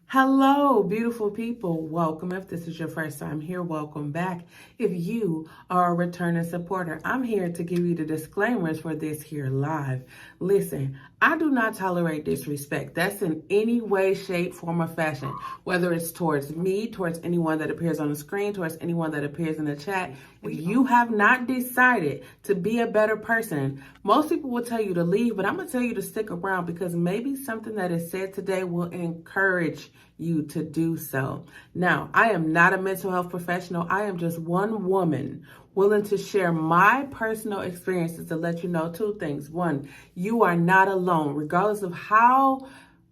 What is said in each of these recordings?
Hello, beautiful people. Welcome. If this is your first time here, welcome back. If you are a returning supporter, I'm here to give you the disclaimers for this here live. Listen, I do not tolerate disrespect. That's in any way, shape, form, or fashion, whether it's towards me, towards anyone that appears on the screen, towards anyone that appears in the chat. If you have not decided to be a better person, most people will tell you to leave, but I'm going to tell you to stick around because maybe something that is said today will encourage you to do so. Now, I am not a mental health professional. I am just one woman willing to share my personal experiences to let you know two things. One, you are not alone, regardless of how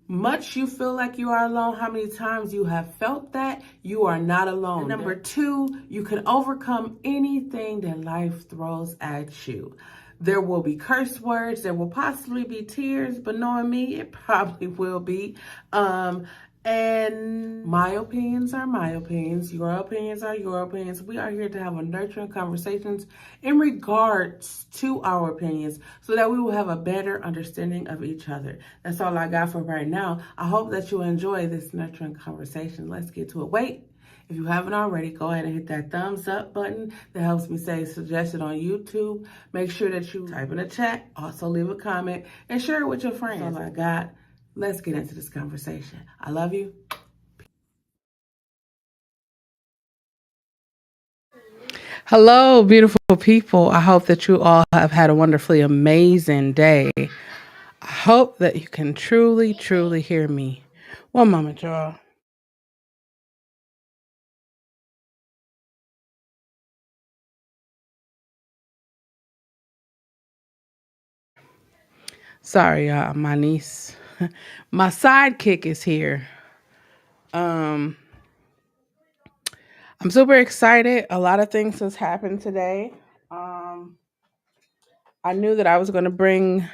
much you feel like you are alone, how many times you have felt that, you are not alone. And number two, you can overcome anything that life throws at you. There will be curse words, there will possibly be tears, but knowing me, it probably will be. And my opinions are my opinions. Your opinions are your opinions. We are here to have a nurturing conversations in regards to our opinions so that we will have a better understanding of each other. That's all I got for right now. I hope that you enjoy this nurturing conversation. Let's get to it. Wait. If you haven't already, go ahead and hit that thumbs up button. That helps me say suggested on YouTube. Make sure that you type in the chat. Also leave a comment and share it with your friends. That's all I got. Let's get into this conversation. I love you. Hello, beautiful people. I hope that you all have had a wonderfully amazing day. I hope that you can truly, truly hear me. One moment, y'all. Sorry, y'all. My niece, my sidekick is here. Um, I'm super excited. A lot of things has happened today. Um, I knew that I was going to bring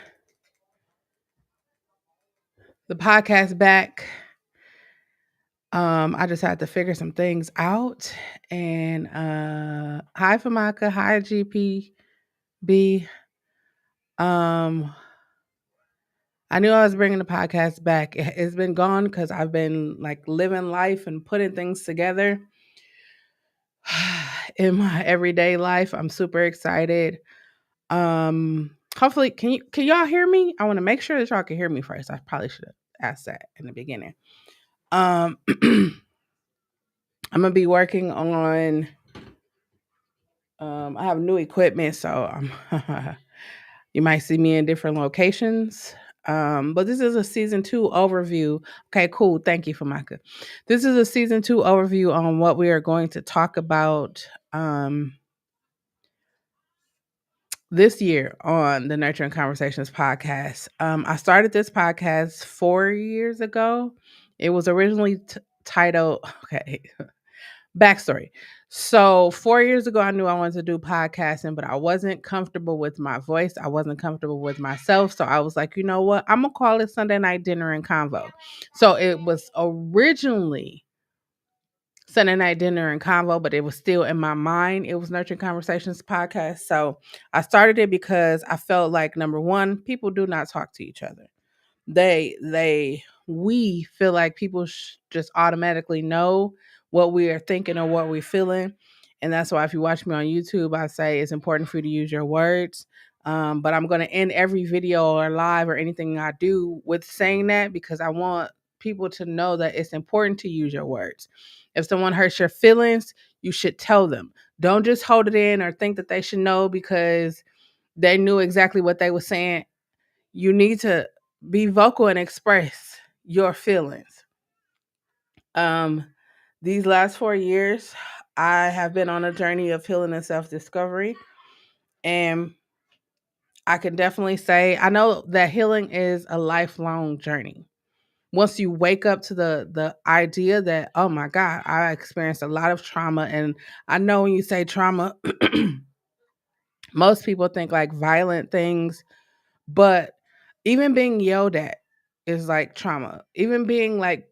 the podcast back. I just had to figure some things out. And hi Famaka, hi GPB. Um, I knew I was bringing the podcast back. It's been gone because I've been like living life and putting things together in my everyday life. I'm super excited. Hopefully, can y'all hear me? I want to make sure that y'all can hear me first. I probably should have asked that in the beginning. I'm gonna be working on. I have new equipment, so you might see me in different locations. But this is a season 2 overview. Okay, cool. Thank you, Famaka. This is a season 2 overview on what we are going to talk about this year on the Nurturing Conversations podcast. I started this podcast 4 years ago. It was originally titled, okay, backstory. So 4 years ago, I knew I wanted to do podcasting, but I wasn't comfortable with my voice. I wasn't comfortable with myself. So I was like, you know what? I'm going to call it Sunday Night Dinner and Convo. So it was originally Sunday Night Dinner and Convo, but it was still in my mind. It was Nurturing Conversations podcast. So I started it because I felt like, number one, people do not talk to each other. We feel like people just automatically know what we are thinking or what we're feeling. And that's why if you watch me on YouTube, I say it's important for you to use your words. But I'm going to end every video or live or anything I do with saying that because I want people to know that it's important to use your words. If someone hurts your feelings, you should tell them. Don't just hold it in or think that they should know because they knew exactly what they were saying. You need to be vocal and express your feelings. Um, these last 4 years, I have been on a journey of healing and self-discovery. And I can definitely say I know that healing is a lifelong journey. Once you wake up to the idea that, oh my God, I experienced a lot of trauma. And I know when you say trauma, most people think like violent things, but even being yelled at is like trauma. Even being like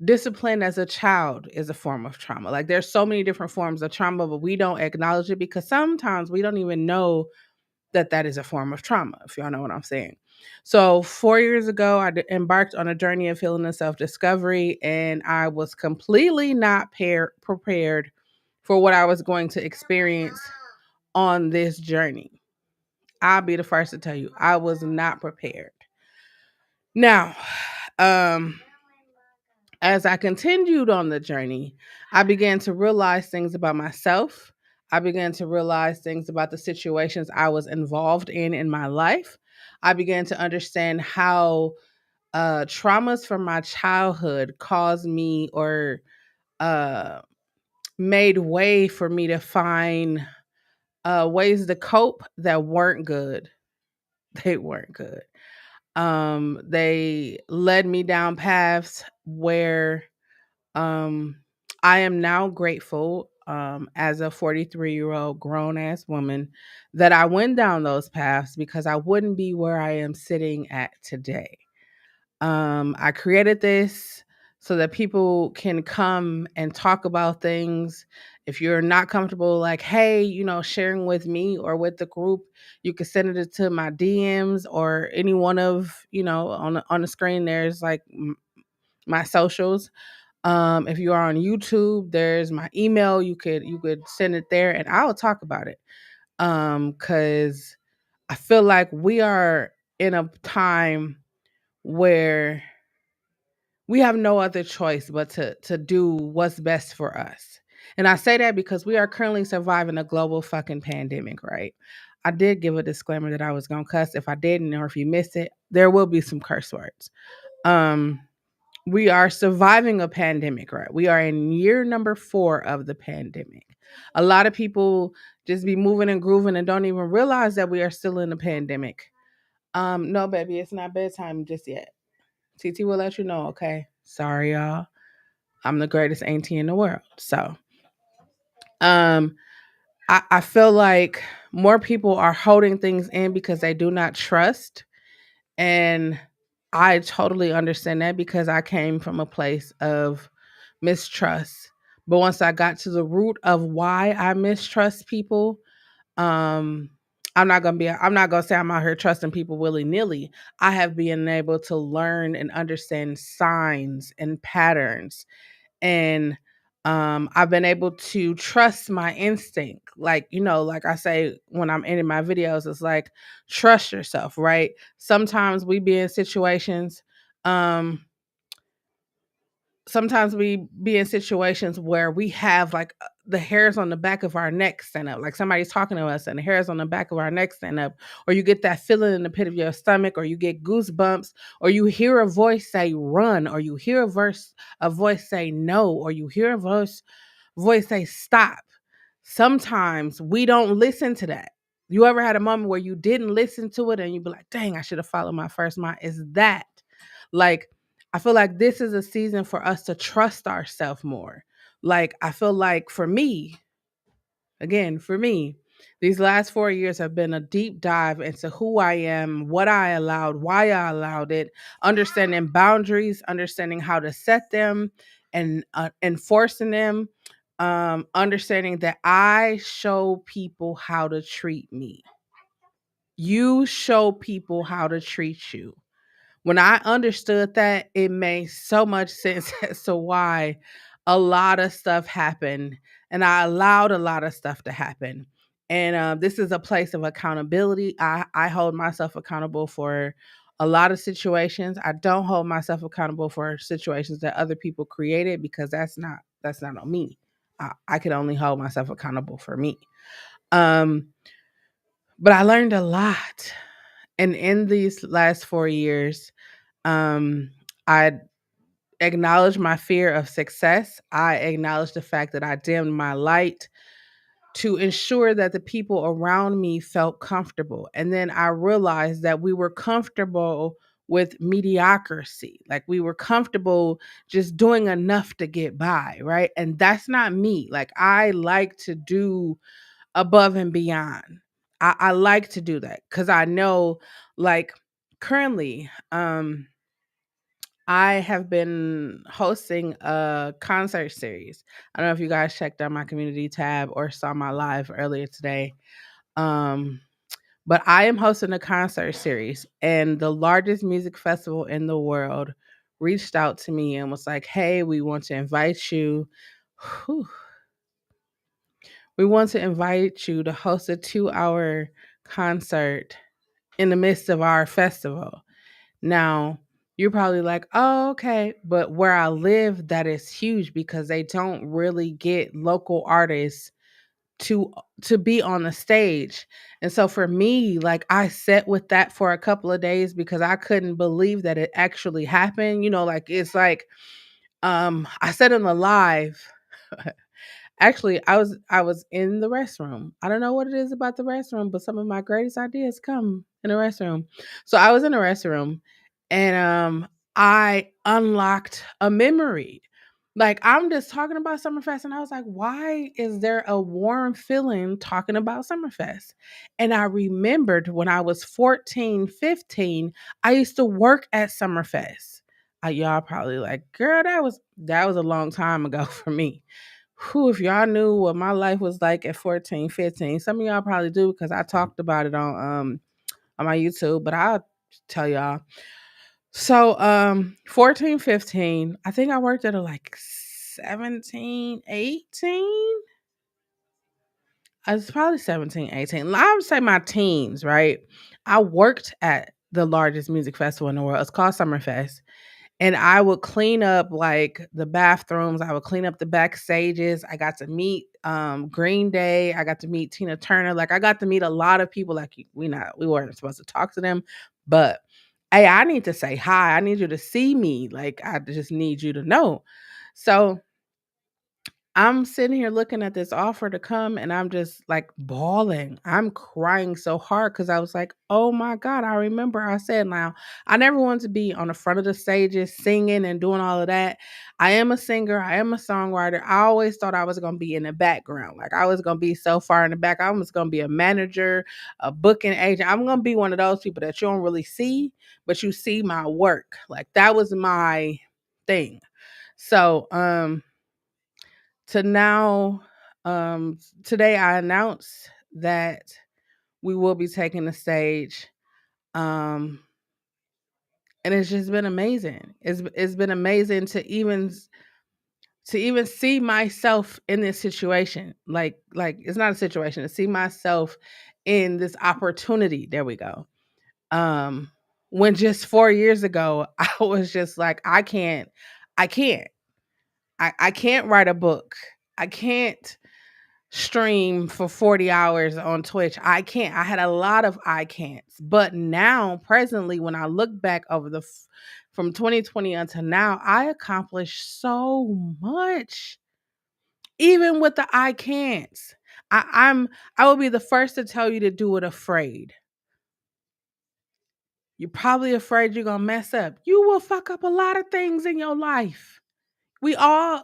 disciplined as a child is a form of trauma. Like there's so many different forms of trauma, but we don't acknowledge it because sometimes we don't even know that is a form of trauma, if y'all know what I'm saying. So 4 years ago, embarked on a journey of healing and self-discovery, and I was completely not prepared for what I was going to experience on this journey. I'll be the first to tell you, I was not prepared. Now, um, as I continued on the journey, I began to realize things about myself. I began to realize things about the situations I was involved in my life. I began to understand how traumas from my childhood caused me or uh, made way for me to find ways to cope that weren't good. They weren't good. They led me down paths where um, I am now grateful as a 43-year-old grown ass woman that I went down those paths because I wouldn't be where I am sitting at today. I created this so that people can come and talk about things. If you're not comfortable, like, hey, sharing with me or with the group, you can send it to my DMs or any one of, on the screen, there's like my socials. If you are on YouTube, there's my email. You could send it there and I'll talk about it. Cause I feel like we are in a time where we have no other choice but to do what's best for us. And I say that because we are currently surviving a global fucking pandemic, right? I did give a disclaimer that I was gonna cuss. If I didn't, or if you missed it, there will be some curse words. Um, we are surviving a pandemic, right? We are in year number 4 of the pandemic. A lot of people just be moving and grooving and don't even realize that we are still in a pandemic. No, baby, it's not bedtime just yet. TT will let you know, okay? Sorry, y'all. I'm the greatest auntie in the world. So, um, I feel like more people are holding things in because they do not trust. And I totally understand that because I came from a place of mistrust. But once I got to the root of why I mistrust people, um, I'm not gonna say I'm out here trusting people willy-nilly. I have been able to learn and understand signs and patterns, and I've been able to trust my instinct. Like, like I say when I'm ending my videos, it's like trust yourself, right? Sometimes we be in situations, um, where we have like the hairs on the back of our neck stand up, like somebody's talking to us and the hairs on the back of our neck stand up, or you get that feeling in the pit of your stomach, or you get goosebumps, or you hear a voice say run, or you hear a voice say no, or you hear a voice say stop. Sometimes we don't listen to that. You ever had a moment where you didn't listen to it and you be like, dang, I should have followed my first mind? Is that like, I feel like this is a season for us to trust ourselves more. Like, I feel like for me, these last 4 years have been a deep dive into who I am, what I allowed, why I allowed it, understanding boundaries, understanding how to set them and enforcing them, understanding that I show people how to treat me. You show people how to treat you. When I understood that, it made so much sense as to why a lot of stuff happened, and I allowed a lot of stuff to happen. And this is a place of accountability. I hold myself accountable for a lot of situations. I don't hold myself accountable for situations that other people created because that's not on me. I can only hold myself accountable for me. Um, but I learned a lot, and in these last 4 years, um, I acknowledge my fear of success. I acknowledge the fact that I dimmed my light to ensure that the people around me felt comfortable. And then I realized that we were comfortable with mediocrity. Like we were comfortable just doing enough to get by, right? And that's not me. Like I like to do above and beyond. I like to do that because I know, like, currently, I have been hosting a concert series. I don't know if you guys checked out my community tab or saw my live earlier today. Um, But I am hosting a concert series, and the largest music festival in the world reached out to me and was like, "Hey, we want to invite you. Whew, we want to invite you to host a 2 hour concert in the midst of our festival." Now, you're probably like, "Oh, okay." But where I live, that is huge because they don't really get local artists to to be on the stage. And so for me, like I sat with that for a couple of days because I couldn't believe that it actually happened. Like it's like I said in the live. Actually, I was in the restroom. I don't know what it is about the restroom, but some of my greatest ideas come in the restroom. So I was in the restroom and I unlocked a memory. Like I'm just talking about Summerfest and I was like, why is there a warm feeling talking about Summerfest? And I remembered when I was 14, 15, I used to work at Summerfest. Y'all probably like, girl, that was a long time ago for me. Who, if y'all knew what my life was like at 14, 15, some of y'all probably do because I talked about it on my YouTube, but I'll tell y'all. So 14, 15, I think I worked at a like 17, 18. I was probably 17, 18. I would say my teens, right? I worked at the largest music festival in the world. It's called Summerfest. And I would clean up like the bathrooms. I would clean up the backstages. I got to meet Green Day. I got to meet Tina Turner. Like I got to meet a lot of people. Like we weren't supposed to talk to them, but hey, I need to say hi. I need you to see me. Like I just need you to know. So I'm sitting here looking at this offer to come and I'm just like bawling. I'm crying so hard because I was like, oh my God, I remember I said now, I never wanted to be on the front of the stages singing and doing all of that. I am a singer, I am a songwriter. I always thought I was going to be in the background. Like I was going to be so far in the back. I was going to be a manager, a booking agent. I'm going to be one of those people that you don't really see, but you see my work. Like that was my thing. So, to now today I announced that we will be taking the stage um and it's just been amazing. It's been amazing to even see myself in this situation. Like it's not a situation, to see myself in this opportunity. There we go. um when just 4 years ago I was just like I can't I can't write a book. I can't stream for 40 hours on Twitch. I can't. I had a lot of I can'ts. But now, presently, when I look back over from 2020 until now, I accomplished so much. Even with the I can'ts. I will be the first to tell you to do it afraid. You're probably afraid you're gonna mess up. You will fuck up a lot of things in your life. We all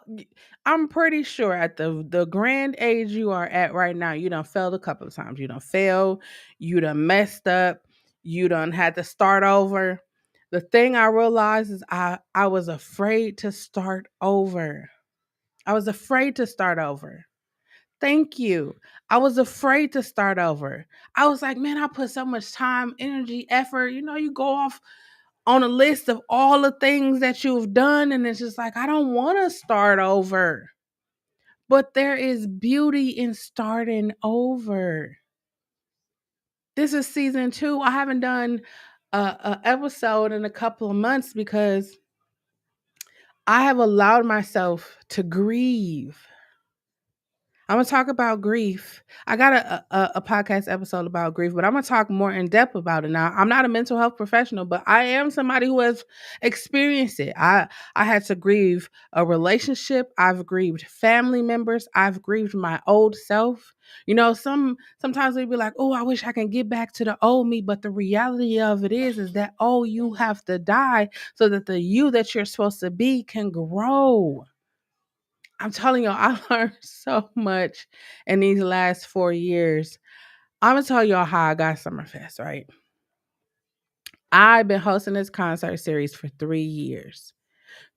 I'm pretty sure at the grand age you are at right now, you done failed a couple of times. You done failed, you done messed up, you done had to start over. The thing I realized is I was afraid to start over. I was afraid to start over. Thank you. I was afraid to start over. I was like, man, I put so much time, energy, effort. You go off on a list of all the things that you've done, and it's just like, I don't want to start over. But there is beauty in starting over. This is season 2. I haven't done a episode in a couple of months because I have allowed myself to grieve. I'm gonna talk about grief. I got a podcast episode about grief, but I'm gonna talk more in depth about it. Now, I'm not a mental health professional, but I am somebody who has experienced it. I had to grieve a relationship. I've grieved family members. I've grieved my old self. Sometimes we'd be like, "Oh, I wish I can get back to the old me," but the reality of it is that you have to die so that the you that you're supposed to be can grow. I'm telling you, I learned so much in these last 4 years. I'm gonna tell y'all how I got Summerfest, right? I've been hosting this concert series for 3 years.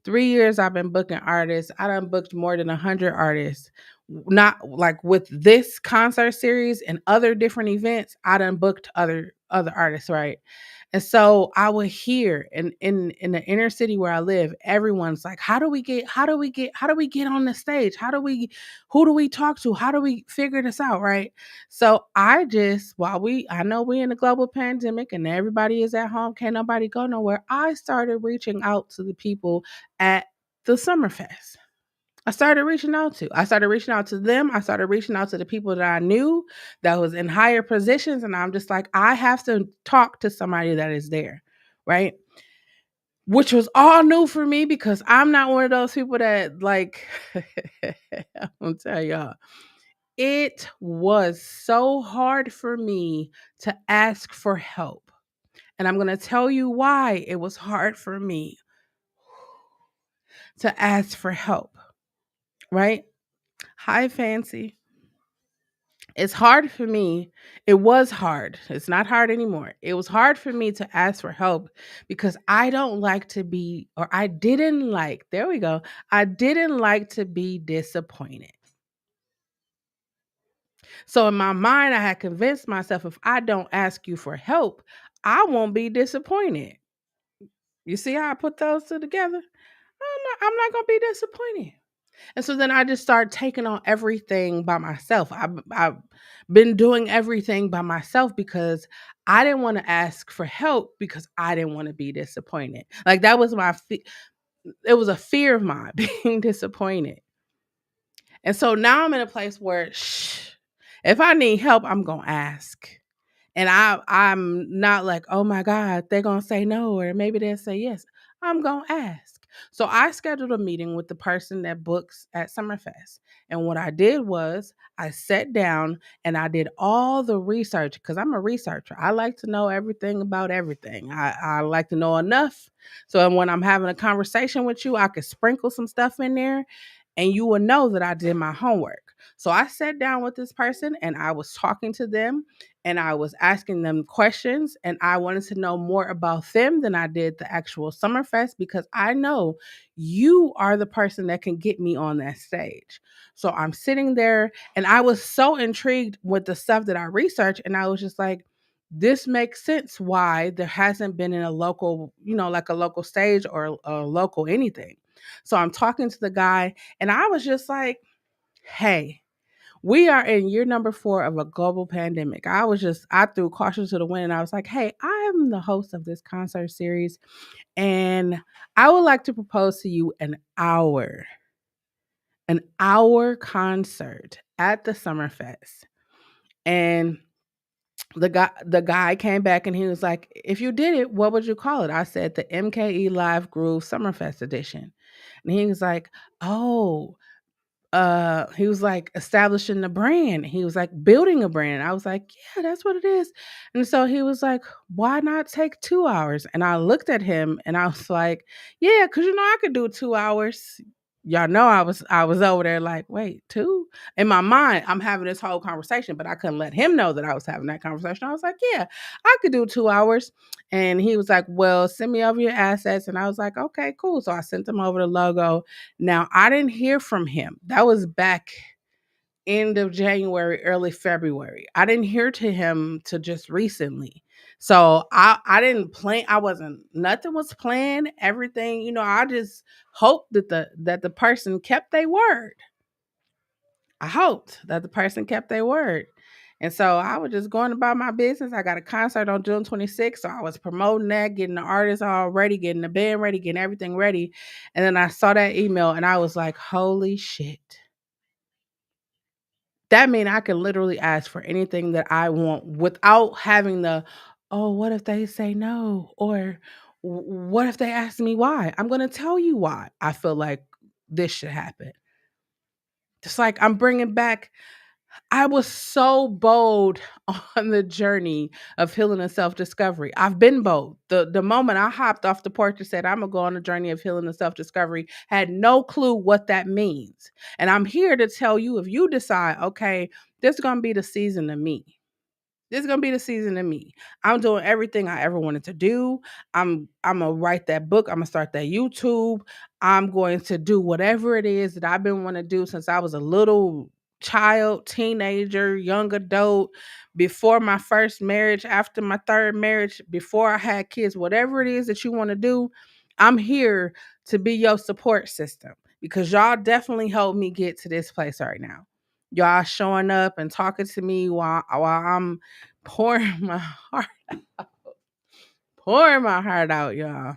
3 years I've been booking artists. I done booked more than 100 artists. Not like with this concert series and other different events. I done booked other artists, right? And so I would hear in the inner city where I live, everyone's like, how do we get on the stage? Who do we talk to? How do we figure this out? Right. So I just, I know we in a global pandemic and everybody is at home, can't nobody go nowhere. I started reaching out to the people at the Summerfest. I started reaching out to them. I started reaching out to the people that I knew that was in higher positions. And I'm just like, I have to talk to somebody that is there. Right. Which was all new for me because I'm not one of those people that like, I'm gonna tell y'all, it was so hard for me to ask for help. And I'm going to tell you why it was hard for me to ask for help, right? Hi, Fancy. It's hard for me. It was hard. It's not hard anymore. It was hard for me to ask for help because I don't like to be, or I didn't like, there we go. I didn't like to be disappointed. So in my mind, I had convinced myself if I don't ask you for help, I won't be disappointed. You see how I put those two together? I'm not gonna be disappointed. And so then I just started taking on everything by myself. I've been doing everything by myself because I didn't want to ask for help because I didn't want to be disappointed. Like that was it was a fear of mine being disappointed. And so now I'm in a place where if I need help, I'm gonna ask. And I'm not like, oh my God, they're gonna say no, or maybe they'll say yes. I'm gonna ask. So I scheduled a meeting with the person that books at Summerfest. And what I did was I sat down and I did all the research because I'm a researcher. I like to know everything about everything. I like to know enough. So when I'm having a conversation with you, I could sprinkle some stuff in there and you will know that I did my homework. So I sat down with this person and I was talking to them and I was asking them questions and I wanted to know more about them than I did the actual Summerfest because I know you are the person that can get me on that stage. So I'm sitting there and I was so intrigued with the stuff that I researched and I was just like, this makes sense why there hasn't been in a local, like a local stage or a local anything. So I'm talking to the guy and I was just like, hey, we are in year number 4 of a global pandemic. I threw caution to the wind and I was like, hey, I am the host of this concert series and I would like to propose to you an hour concert at the Summerfest. And the guy came back and he was like, if you did it, what would you call it? I said the MKE Live Groove Summerfest edition. And he was like, oh, he was like establishing the brand. He was like building a brand. I was like, yeah, that's what it is. And so he was like, why not take 2 hours? And I looked at him and I was like, yeah, because I could do 2 hours. Y'all know I was over there like, wait, two? In my mind, I'm having this whole conversation, but I couldn't let him know that I was having that conversation. I was like, yeah, I could do 2 hours. And he was like, well, send me over your assets. And I was like, okay, cool. So I sent him over the logo. Now, I didn't hear from him. That was back end of January, early February. I didn't hear to him to just recently. So I didn't plan. Nothing was planned. Everything, I just hoped that the person kept their word. I hoped that the person kept their word. And so I was just going about my business. I got a concert on June 26th. So I was promoting that, getting the artists all ready, getting the band ready, getting everything ready. And then I saw that email and I was like, holy shit. That means I can literally ask for anything that I want without having oh, what if they say no? Or what if they ask me why? I'm going to tell you why I feel like this should happen. Just like I'm bringing back I was so bold on the journey of healing and self-discovery. I've been bold. The moment I hopped off the porch and said, I'm gonna go on a journey of healing and self-discovery, had no clue what that means. And I'm here to tell you if you decide, okay, this is gonna be the season of me. This is gonna be the season of me. I'm doing everything I ever wanted to do. I'm gonna write that book. I'm gonna start that YouTube. I'm going to do whatever it is that I've been wanting to do since I was a little child, teenager, young adult, before my first marriage, after my third marriage, before I had kids, whatever it is that you want to do, I'm here to be your support system because y'all definitely helped me get to this place right now. Y'all showing up and talking to me while I'm pouring my heart out, y'all.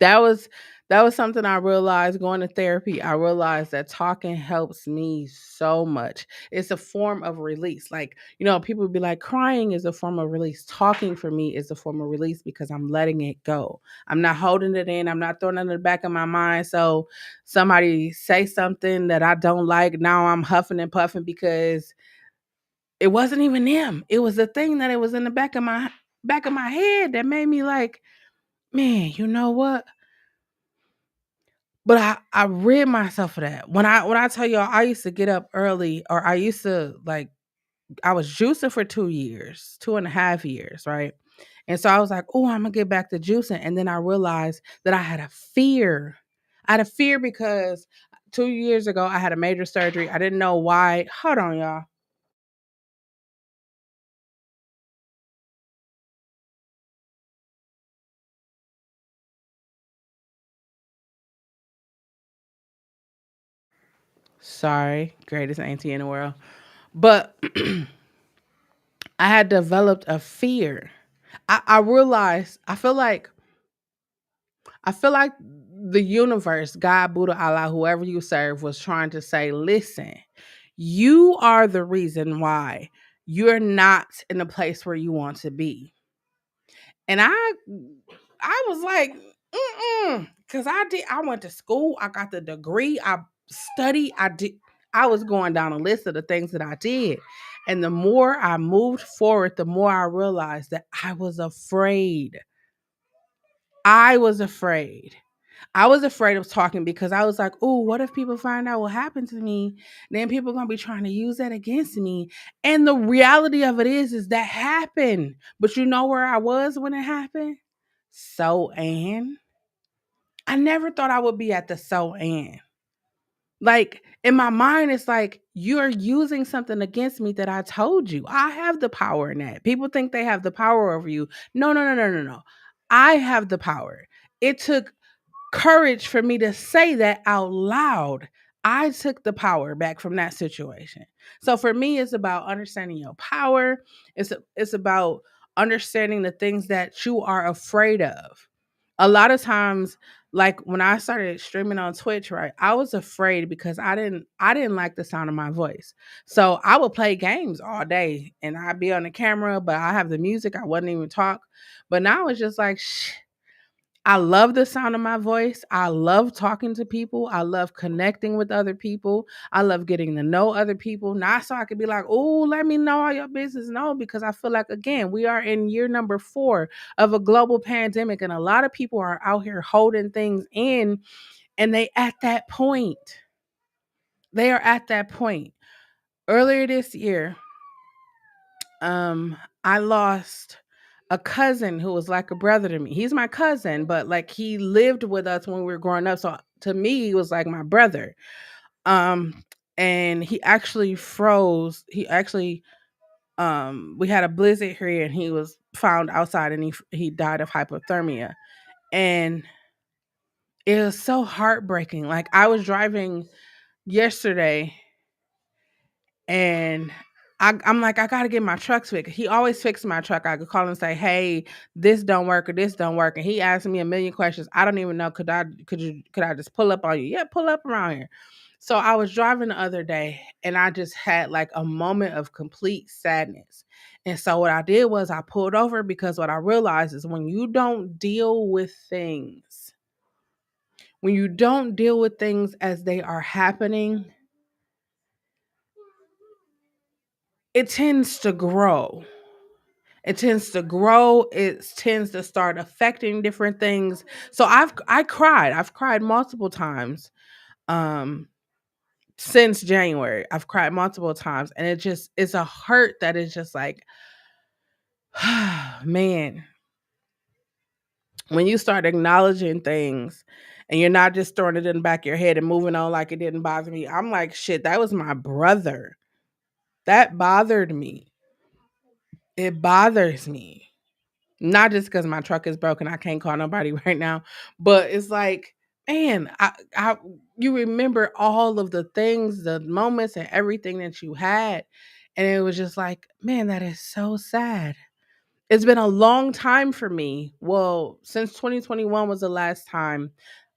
That was that was something I realized going to therapy. I realized that talking helps me so much. It's a form of release. Like, people would be like, crying is a form of release. Talking for me is a form of release because I'm letting it go. I'm not holding it in. I'm not throwing it in the back of my mind. So somebody say something that I don't like. Now I'm huffing and puffing because it wasn't even them. It was the thing that it was in the back of my head that made me like, man, you know what? But I rid myself of that. When I tell y'all I used to get up early, or I used to like, I was juicing for 2 years, 2.5 years, right? And so I was like, oh, I'm gonna get back to juicing. And then I realized that I had a fear. I had a fear because 2 years ago I had a major surgery. I didn't know why. Hold on, y'all. Sorry, greatest auntie in the world. But I had developed a fear. I realized I feel like the universe, God, Buddha, Allah, whoever you serve, was trying to say, listen, you are the reason why you're not in the place where you want to be. And I was like, because I went to school, I got the degree, I studied, I was going down a list of the things that I did. And the more I moved forward, the more I realized that I was afraid. I was afraid. I was afraid of talking because I was like, oh, what if people find out what happened to me? Then people gonna be trying to use that against me. And the reality of it is that happened. But you know where I was when it happened? So and I never thought I would be at the so and. Like in my mind, it's like you're using something against me that I told you. I have the power in that. People think they have the power over you. No, no, no, no, no, no. I have the power. It took courage for me to say that out loud. I took the power back from that situation. So for me, it's about understanding your power. It's about understanding the things that you are afraid of. A lot of times, like when I started streaming on Twitch, right, I was afraid because I didn't like the sound of my voice. So I would play games all day and I'd be on the camera, but I have the music. I wouldn't even talk. But now it's just like, I love the sound of my voice. I love talking to people. I love connecting with other people. I love getting to know other people. Not so I could be like, oh, let me know all your business. No, because I feel like, again, we are in year number 4 of a global pandemic, and a lot of people are out here holding things in, and they at that point. They are at that point. Earlier this year, I lost a cousin who was like a brother to me. He's my cousin, but like he lived with us when we were growing up. So to me, he was like my brother. Um, and he actually froze. We had a blizzard here, and he was found outside, and he died of hypothermia. And it was so heartbreaking. Like I was driving yesterday, and I'm like, I gotta get my trucks fixed. He always fixes my truck. I could call and say, hey, this don't work or this don't work. And he asked me a million questions. I don't even know. Could I just pull up on you? Yeah, pull up around here. So I was driving the other day and I just had like a moment of complete sadness. And so what I did was I pulled over because what I realized is when you don't deal with things as they are happening, it tends to grow. It tends to start affecting different things. So I cried multiple times. um since January. I've cried multiple times, and it's a hurt that is just like, man, when you start acknowledging things and you're not just throwing it in the back of your head and moving on like it didn't bother me. I'm like, shit, that was my brother. That bothered me. It bothers me. Not just because my truck is broken, I can't call nobody right now, but it's like, man, you remember all of the things, the moments, and everything that you had, and it was just like, man, that is so sad. It's been a long time for me. Well, since 2021 was the last time.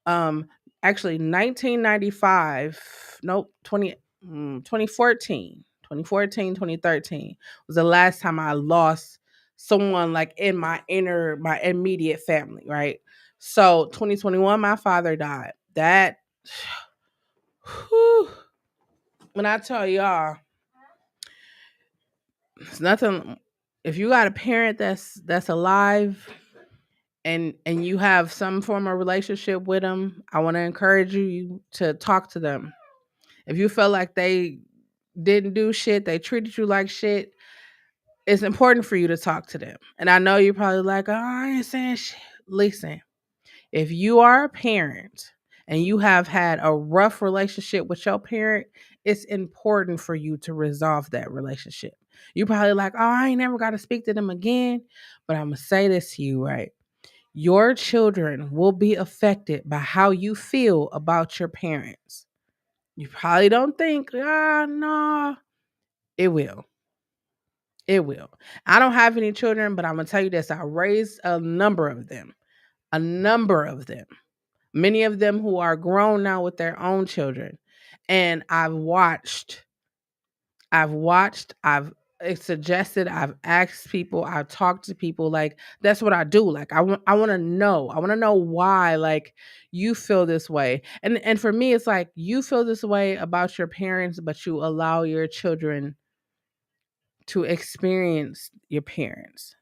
Um, Actually, 1995. Nope, 2014, 2013 was the last time I lost someone like in my immediate family. Right. So 2021, my father died. That, whew, when I tell y'all, it's nothing. If you got a parent that's alive and you have some form of relationship with them, I want to encourage you to talk to them. If you feel like they didn't do shit, they treated you like shit, it's important for you to talk to them. And I know you're probably like, oh, I ain't saying shit. Listen, if you are a parent and you have had a rough relationship with your parent, it's important for you to resolve that relationship. You probably like, oh, I ain't never got to speak to them again. But I'm going to say this to you, right? Your children will be affected by how you feel about your parents. You probably don't think, no, it will. It will. I don't have any children, but I'm going to tell you this. I raised a number of them, a number of them, many of them who are grown now with their own children. And I've suggested, I've asked people, I've talked to people. Like, that's what I do. Like, I want to know. I want to know why, like, you feel this way. And for me, it's like, you feel this way about your parents, but you allow your children to experience your parents.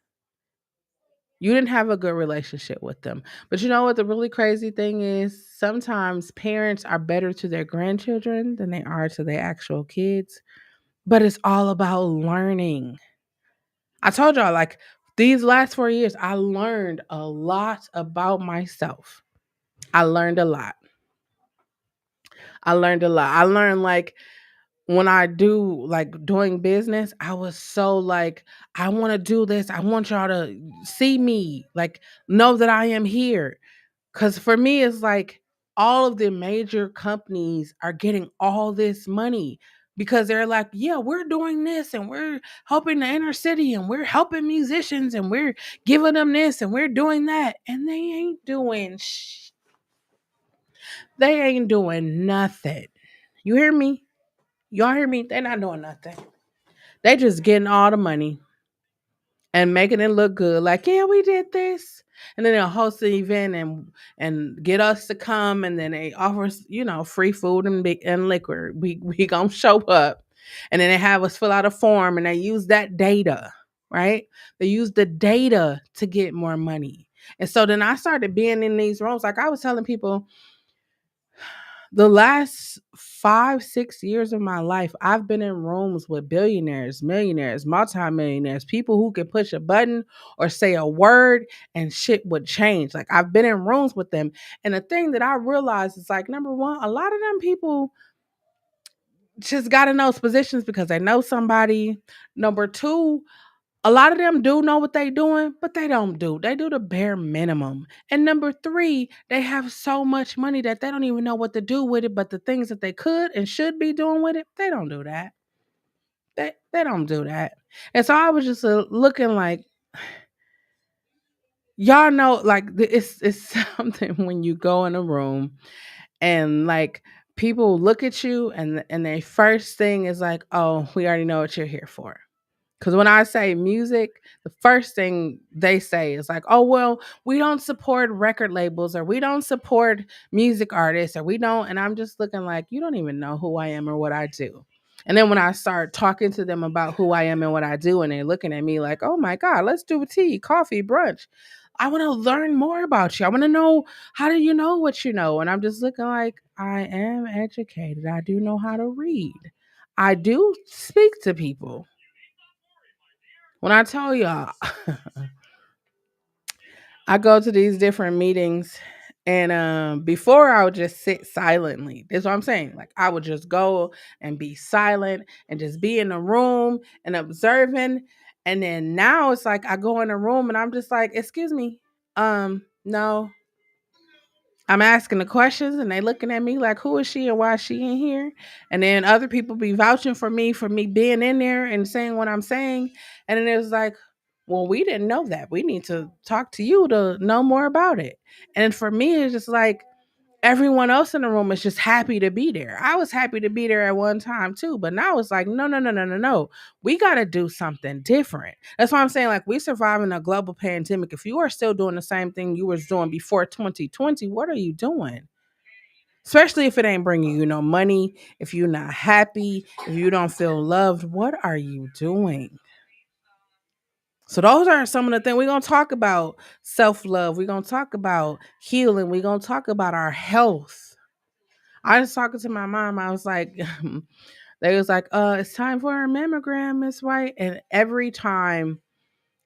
You didn't have a good relationship with them. But you know what the really crazy thing is? Sometimes parents are better to their grandchildren than they are to their actual kids. But it's all about learning. I told y'all, like, these last 4 years, I learned a lot about myself. I learned a lot. I learned a lot. I learned, like, when I do, like, doing business, I was so like, I want to do this. I want y'all to see me, like, know that I am here. Because for me, it's like all of the major companies are getting all this money because they're like, yeah, we're doing this and we're helping the inner city and we're helping musicians and we're giving them this and we're doing that. And they ain't doing they ain't doing nothing. You hear me? Y'all hear me? They're not doing nothing. They just getting all the money and making it look good. Like, yeah, we did this. And then they'll host an event and get us to come, and then they offer us, free food and liquor. We gonna show up, and then they have us fill out a form, and they use that data, right? They use the data to get more money. And so then I started being in these rooms. Like, I was telling people, the last 5, 6 years of my life, I've been in rooms with billionaires, millionaires, multimillionaires, people who can push a button or say a word and shit would change. Like, I've been in rooms with them. And the thing that I realized is, like, number one, a lot of them people just got in those positions because they know somebody. Number two, a lot of them do know what they doing, but they don't do. They do the bare minimum. And number three, they have so much money that they don't even know what to do with it. But the things that they could and should be doing with it, they don't do that. They don't do that. And so I was just looking like, y'all know, like, it's something when you go in a room and, like, people look at you and their first thing is like, oh, we already know what you're here for. Because when I say music, the first thing they say is like, oh, well, we don't support record labels, or we don't support music artists, or we don't. And I'm just looking like, you don't even know who I am or what I do. And then when I start talking to them about who I am and what I do, and they're looking at me like, oh my God, let's do tea, coffee, brunch. I want to learn more about you. I want to know, how do you know what you know? And I'm just looking like, I am educated. I do know how to read. I do speak to people. When I tell y'all, I go to these different meetings, and before I would just sit silently. That's what I'm saying. Like I would just go and be silent and just be in the room and observing. And then now it's like I go in a room and I'm just like, excuse me, no, I'm asking the questions and they looking at me like, who is she and why is she in here? And then other people be vouching for me being in there and saying what I'm saying. And then it was like, well, we didn't know that. We need to talk to you to know more about it. And for me, it's just like everyone else in the room is just happy to be there. I was happy to be there at one time too, but now it's like, no, no, no, no, no, no. We got to do something different. That's why I'm saying, like, we surviving a global pandemic. If you are still doing the same thing you was doing before 2020, what are you doing? Especially if it ain't bringing you no money, if you're not happy, if you don't feel loved, what are you doing? So those are some of the things we're gonna talk about: self-love. We're gonna talk about healing. We're gonna talk about our health. I was talking to my mom. I was like, they was like, it's time for a mammogram, Miss White. And every time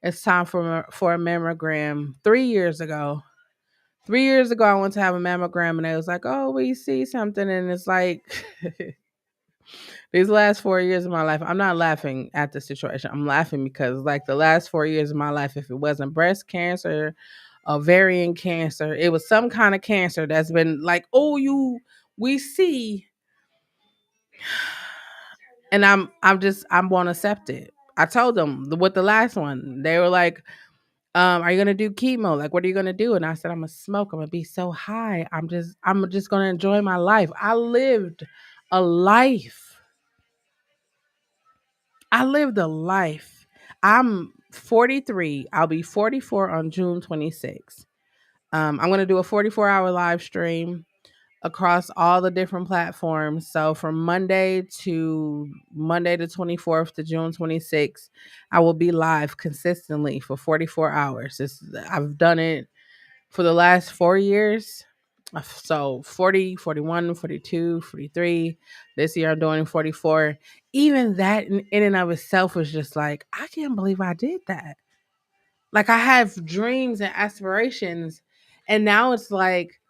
it's time for a mammogram, 3 years ago, I went to have a mammogram, and they was like, oh, we see something, and it's like these last 4 years of my life. I'm not laughing at the situation. I'm laughing because like the last 4 years of my life, if it wasn't breast cancer, ovarian cancer, it was some kind of cancer that's been like, oh, we see. And I'm won't accept it. I told them with the last one, they were like, are you gonna do chemo? Like, what are you gonna do? And I said, I'm gonna smoke. I'm gonna be so high. I'm just gonna enjoy my life. I lived a life. I lived a life. I'm 43. I'll be 44 on June 26th. I'm gonna do a 44-hour live stream across all the different platforms. So from Monday the 24th to June 26th, I will be live consistently for 44 hours. I've done it for the last 4 years. So 40, 41, 42, 43. This year I'm doing 44. Even that in and of itself was just like, I can't believe I did that. Like I have dreams and aspirations. And now it's like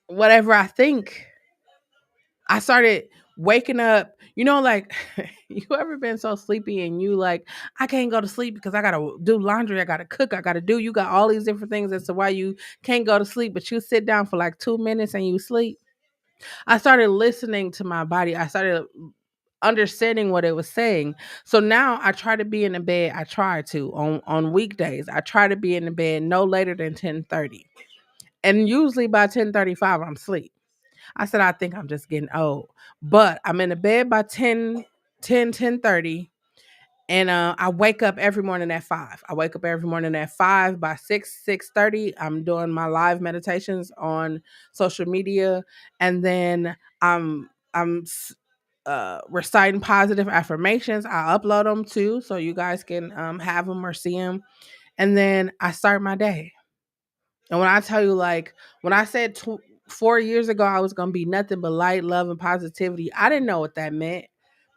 whatever I think, I started waking up, like you ever been so sleepy and you like, I can't go to sleep because I gotta do laundry, I gotta cook, you got all these different things as to why you can't go to sleep, but you sit down for like 2 minutes and you sleep. I started listening to my body. I started understanding what it was saying. So now I try to be in the bed. I try to on weekdays. I try to be in the bed no later than 10:30. And usually by 10:35 I'm asleep. I said, I think I'm just getting old. But I'm in the bed by 10:30. And I wake up every morning at 5. I wake up every morning at 5. By 6:30, I'm doing my live meditations on social media. And then I'm reciting positive affirmations. I upload them too, so you guys can have them or see them. And then I start my day. And when I tell you, like, when I said 4 years ago I was gonna be nothing but light, love, and positivity, I didn't know what that meant.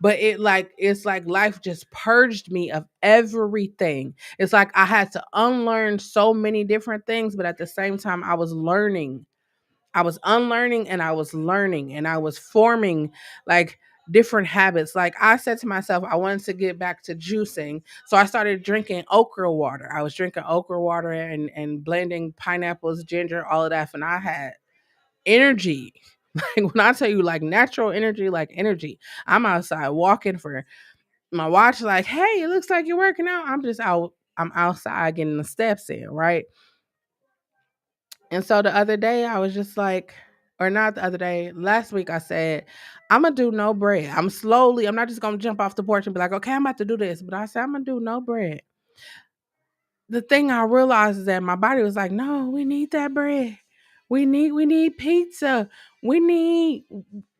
But it's like life just purged me of everything. It's like I had to unlearn so many different things, but at the same time, I was learning. I was unlearning and I was learning and I was forming like different habits. Like I said to myself, I wanted to get back to juicing. So I started drinking okra water. I was drinking okra water and blending pineapples, ginger, all of that. And I had energy. Like when I tell you like natural energy, like energy, I'm outside walking for my watch, like, hey, it looks like you're working out. I'm outside getting the steps in, right? And so the other day, I was just like, or not the other day, last week, I said, I'm going to do no bread. I'm not just going to jump off the porch and be like, okay, I'm about to do this. But I said, I'm going to do no bread. The thing I realized is that my body was like, no, we need that bread. We need pizza. We need,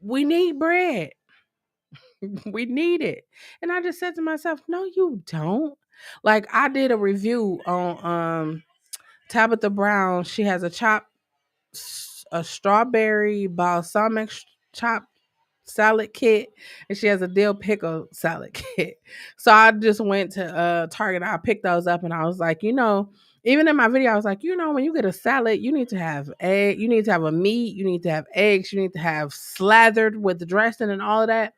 we need bread. We need it. And I just said to myself, no, you don't. Like I did a review on, Tabitha Brown, she has a strawberry balsamic chopped salad kit, and she has a dill pickle salad kit. So I just went to Target. I picked those up, and I was like, even in my video, I was like, when you get a salad, you need to have egg, you need to have a meat, you need to have eggs, you need to have slathered with the dressing and all of that.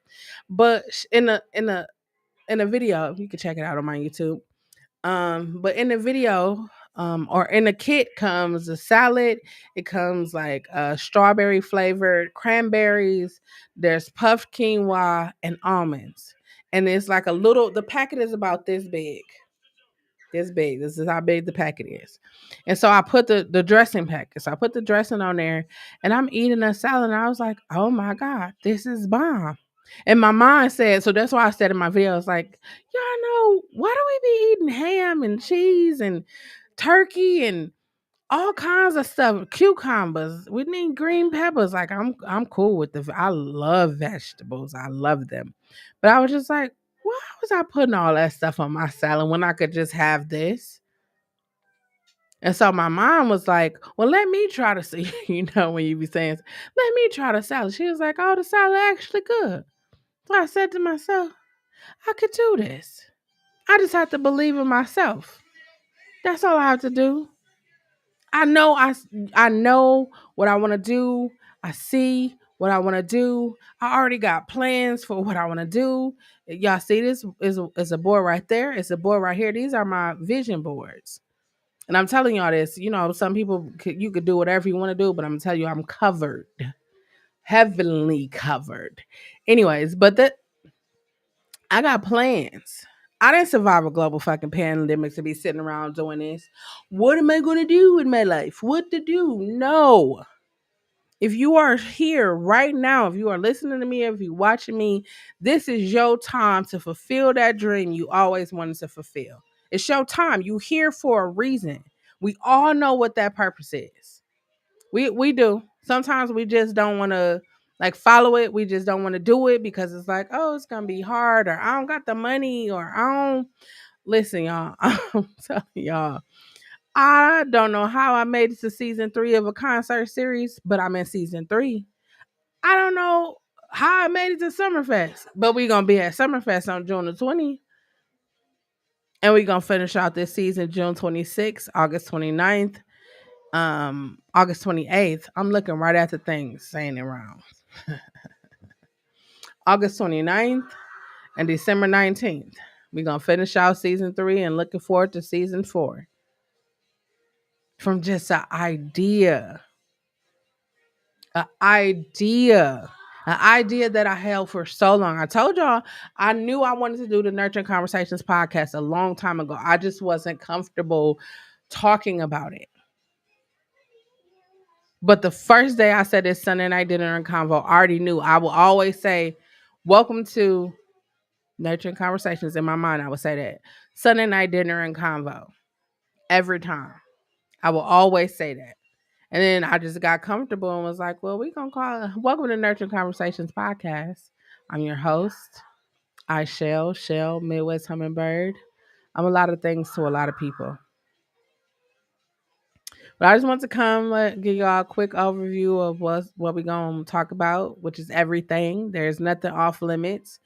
But in a video, you can check it out on my YouTube. But in the video, or in the kit comes a salad. It comes like strawberry flavored cranberries. There's puffed quinoa and almonds. And it's like the packet is about this big. This big. This is how big the packet is. And so I put the dressing packet. So I put the dressing on there and I'm eating a salad. And I was like, oh my God, this is bomb. And my mind said, so that's why I said in my video, it's like, y'all know, why do we be eating ham and cheese and turkey and all kinds of stuff, cucumbers? We need green peppers. Like I'm cool with I love vegetables. I love them. But I was just like, why was I putting all that stuff on my salad when I could just have this? And so my mom was like, well, let me try to see, when you be saying, let me try the salad. She was like, oh, the salad actually good. So I said to myself, I could do this. I just have to believe in myself. That's all I have to do. I know what I want to do. I see what I want to do. I already got plans for what I want to do. Y'all see this is a board right there. It's a board right here. These are my vision boards. And I'm telling y'all this, some people you could do whatever you want to do, but I'm gonna tell you I'm covered. Heavenly covered. Anyways, but I got plans. I didn't survive a global fucking pandemic to be sitting around doing this. What am I going to do with my life? What to do? No. If you are here right now, if you are listening to me, if you're watching me, this is your time to fulfill that dream you always wanted to fulfill. It's your time. You here for a reason. We all know what that purpose is. We do. Sometimes we just don't want to like follow it. We just don't want to do it because it's like, oh, it's gonna be hard, or I don't got the money, or I don't listen, y'all. I'm telling y'all. I don't know how I made it to season 3 of a concert series, but I'm in season 3. I don't know how I made it to Summerfest, but we're gonna be at Summerfest on June the 20th. And we're gonna finish out this season June 26th, August 29th, August 28th. I'm looking right at the things saying it wrong. August 29th and December 19th. We're gonna finish out season 3 and looking forward to season 4. From just an idea, an idea that I held for so long. I told y'all I knew I wanted to do the Nurturing Conversations podcast a long time ago. I just wasn't comfortable talking about it. But the first day I said this Sunday night dinner and convo, I already knew I will always say, welcome to Nurturing Conversations. In my mind, I would say that. Sunday night dinner and convo. Every time. I will always say that. And then I just got comfortable and was like, well, we going to call it Welcome to Nurturing Conversations podcast. I'm your host. Chelle, Midwest Hummingbird. I'm a lot of things to a lot of people. But I just want to come give y'all a quick overview of what we're going to talk about, which is everything. There's nothing off limits.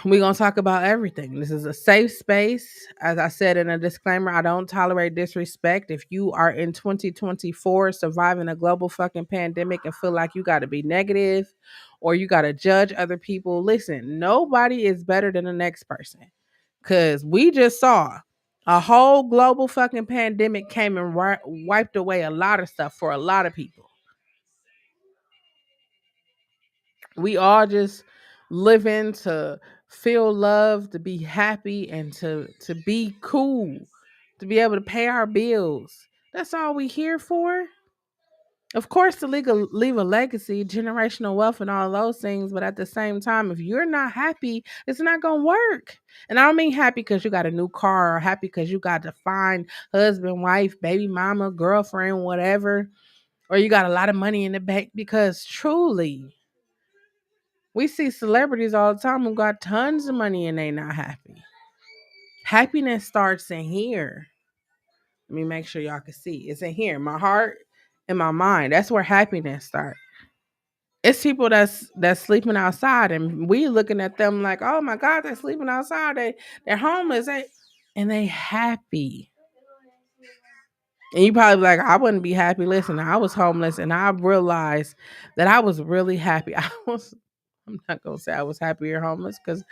We're going to talk about everything. This is a safe space. As I said in a disclaimer, I don't tolerate disrespect. If you are in 2024 surviving a global fucking pandemic and feel like you got to be negative or you got to judge other people, listen, nobody is better than the next person. Because we just saw a whole global fucking pandemic came and wiped away a lot of stuff for a lot of people. We all just living to feel love, to be happy, and to be cool, to be able to pay our bills. That's all we here for. Of course, to leave a legacy, generational wealth, and all those things. But at the same time, if you're not happy, it's not going to work. And I don't mean happy because you got a new car, or happy because you got to find husband, wife, baby mama, girlfriend, whatever, or you got a lot of money in the bank. Because truly, we see celebrities all the time who got tons of money and they not happy. Happiness starts in here. Let me make sure y'all can see. It's in here. My heart and my mind. That's where happiness starts. It's people that's sleeping outside, and we looking at them like, oh my God, they're sleeping outside. They're homeless. And they happy. And you probably be like, I wouldn't be happy. Listen, I was homeless, and I realized that I was really happy. I'm not gonna say I was happy or homeless because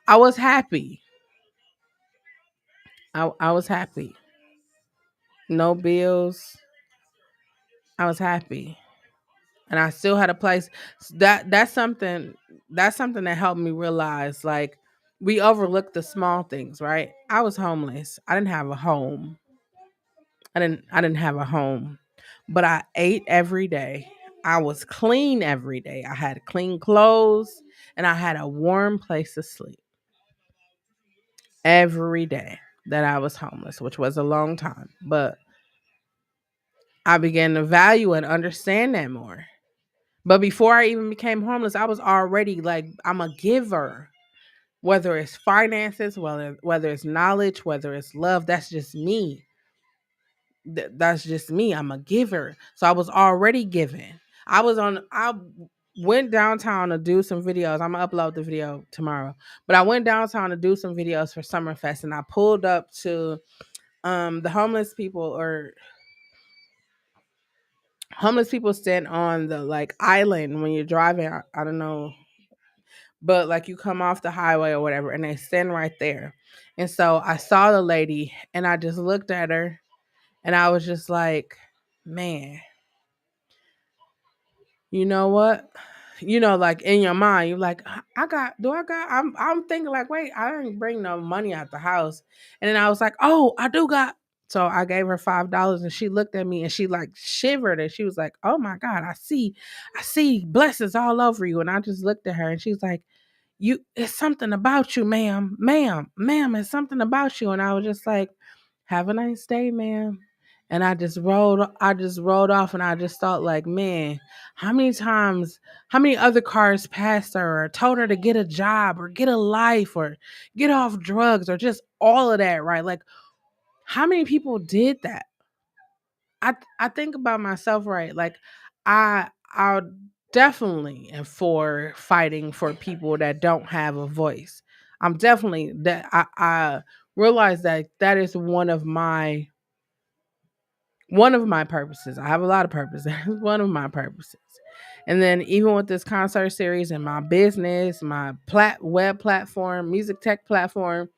I was happy. I was happy. No bills. I was happy. And I still had a place. That's something that helped me realize, like, we overlook the small things, right? I was homeless. I didn't have a home. I didn't have a home. But I ate every day. I was clean every day. I had clean clothes and I had a warm place to sleep every day that I was homeless, which was a long time. But I began to value and understand that more. But before I even became homeless, I was already like, I'm a giver. Whether it's finances, whether it's knowledge, whether it's love, that's just me. That's just me. I'm a giver. So I was already giving. I went downtown to do some videos. I'm gonna upload the video tomorrow. But I went downtown to do some videos for Summerfest, and I pulled up to the homeless people stand on the like island when you're driving. I don't know, but like you come off the highway or whatever, and they stand right there. And so I saw the lady, and I just looked at her, and I was just like, man, you know what? Like in your mind, you're like, I'm thinking like, wait, I didn't bring no money out the house. And then I was like, oh, I do got. So I gave her $5, and she looked at me and she like shivered, and she was like, oh my God, I see blessings all over you. And I just looked at her, and she's like, it's something about you, ma'am, it's something about you. And I was just like, have a nice day, ma'am. And I just rolled off, and I just thought like, man, how many other cars passed her or told her to get a job or get a life or get off drugs or just all of that, right? Like, how many people did that? I think about myself, right? Like, I definitely am for fighting for people that don't have a voice. I'm definitely that I realize that is one of my purposes. I have a lot of purposes. One of my purposes. And then even with this concert series and my business, my web platform, music tech platform,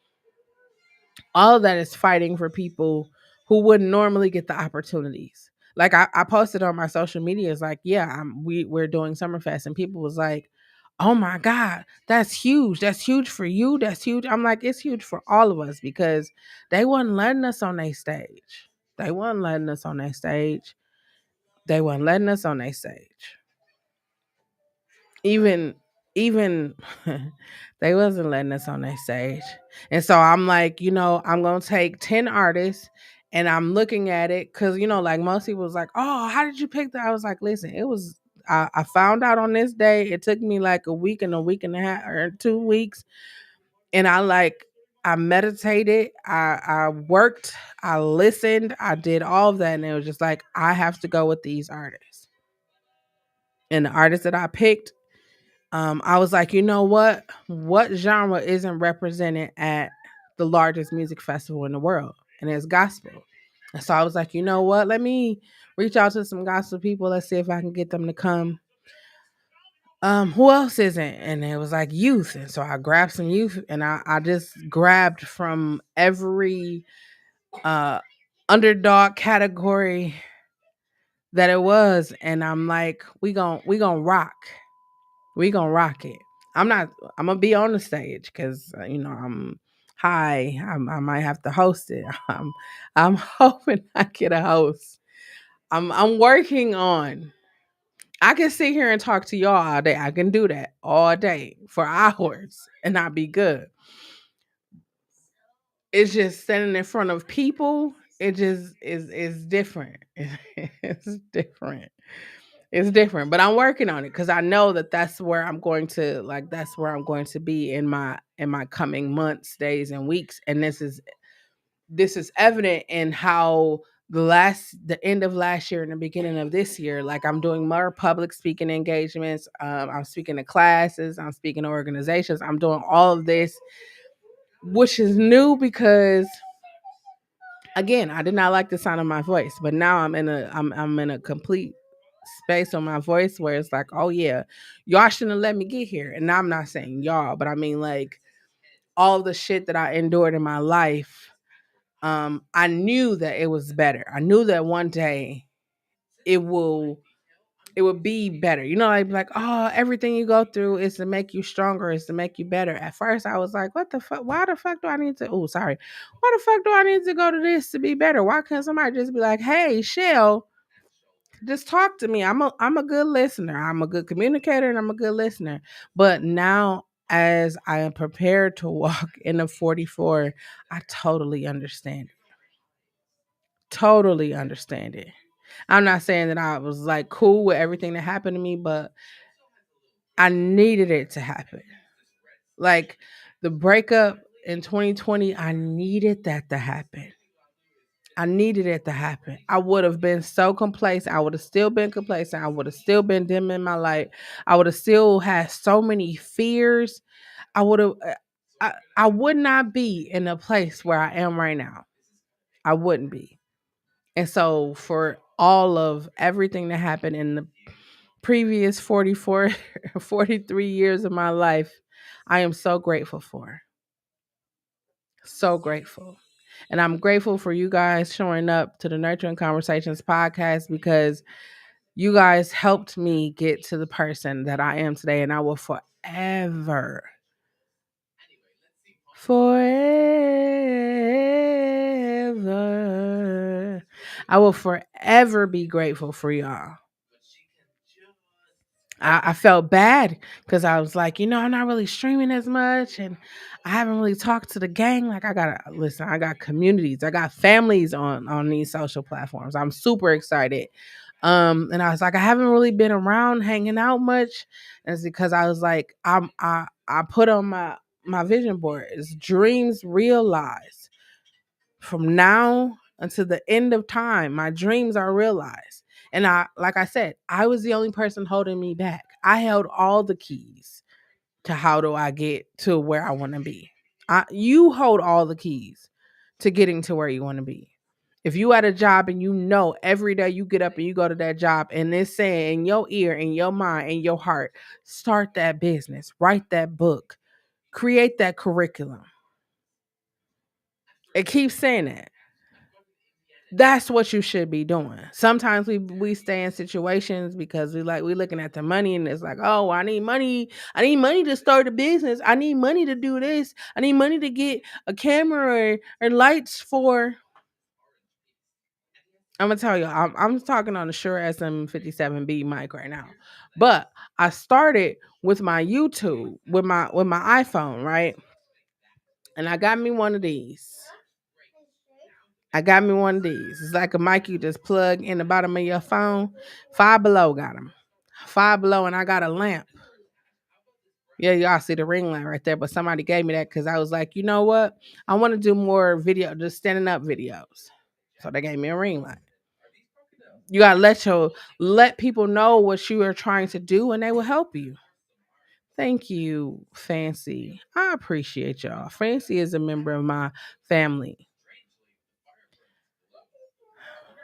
all of that is fighting for people who wouldn't normally get the opportunities. Like I posted on my social media, it's like, yeah, we're doing Summerfest, and people was like, oh my God, that's huge. That's huge for you. That's huge. I'm like, it's huge for all of us because they wasn't letting us on their stage. They wasn't letting us on their stage. They wasn't letting us on their stage. Even they wasn't letting us on their stage. And so I'm like, I'm gonna take 10 artists, and I'm looking at it because like most people was like, oh, how did you pick that? I was like, listen, it was I found out on this day. It took me like a week and a half or 2 weeks. And I meditated, I worked, I listened, I did all of that, and it was just like, I have to go with these artists. And the artists that I picked, I was like, you know what? What genre isn't represented at the largest music festival in the world? And it's gospel. And so I was like, you know what? Let me reach out to some gospel people. Let's see if I can get them to come. Who else isn't? And it was like youth. And so I grabbed some youth, and I just grabbed from every uh underdog category that it was. And I'm like, we gonna rock. We gonna rock it. I'm not. I'm gonna be on the stage because I'm high. I might have to host it. I'm hoping I get a host. I'm working on. I can sit here and talk to y'all all day. I can do that all day for hours and not be good. It's just standing in front of people. It just is different. It's different. It's different, but I'm working on it because I know that that's where I'm going to be in my coming months, days, and weeks. And this is evident in how the end of last year and the beginning of this year, like I'm doing more public speaking engagements. I'm speaking to classes. I'm speaking to organizations. I'm doing all of this, which is new because again, I did not like the sound of my voice, but now I'm in a complete space on my voice where it's like, oh yeah, y'all shouldn't have let me get here. And I'm not saying y'all, but I mean like all the shit that I endured in my life. I knew that it was better. I knew that one day it will it would be better. You know, like, oh, everything you go through is to make you stronger, is to make you better. At first I was like, what the fuck? Why the fuck do I need to why the fuck do I need to go to this to be better? Why can't somebody just be like, hey, Chelle, just talk to me. I'm a good listener. I'm a good communicator and I'm a good listener. But now as I am prepared to walk in the 44, I totally understand. Totally understand it. I'm not saying that I was like cool with everything that happened to me, but I needed it to happen. Like the breakup in 2020, I needed that to happen. I needed it to happen. I would have been so complacent. I would have still been complacent. I would have still been dim in my light. I would have still had so many fears. I would have, I would not be in a place where I am right now. I wouldn't be. And so for all of everything that happened in the previous 44, 43 years of my life, I am so grateful for. So grateful. And I'm grateful for you guys showing up to the Nurturing Conversations podcast because you guys helped me get to the person that I am today. And I will forever, I will forever be grateful for y'all. I felt bad because I was like, I'm not really streaming as much and I haven't really talked to the gang. Like I got communities, I got families on these social platforms. I'm super excited. And I was like, I haven't really been around hanging out much. And it's because I was like, I put on my vision board is dreams realized. From now until the end of time, my dreams are realized. And like I said, I was the only person holding me back. I held all the keys to how do I get to where I want to be. You hold all the keys to getting to where you want to be. If you at a job and every day you get up and you go to that job and it's saying in your ear, in your mind, in your heart, start that business, write that book, create that curriculum. It keeps saying that. That's what you should be doing. Sometimes we stay in situations because we looking at the money and it's like, oh, I need money. I need money to start a business. I need money to do this. I need money to get a camera or lights for. I'm gonna tell you, I'm talking on a Shure SM57B mic right now, but I started with my YouTube with my iPhone, right? And I got me one of these. I got me one of these. It's like a mic you just plug in the bottom of your phone. Five Below got them. Five Below, and I got a lamp. Yeah, y'all see the ring light right there. But somebody gave me that because I was like, you know what? I want to do more video, just standing up videos. So they gave me a ring light. You gotta let people know what you are trying to do, and they will help you. Thank you, Fancy. I appreciate y'all. Fancy is a member of my family.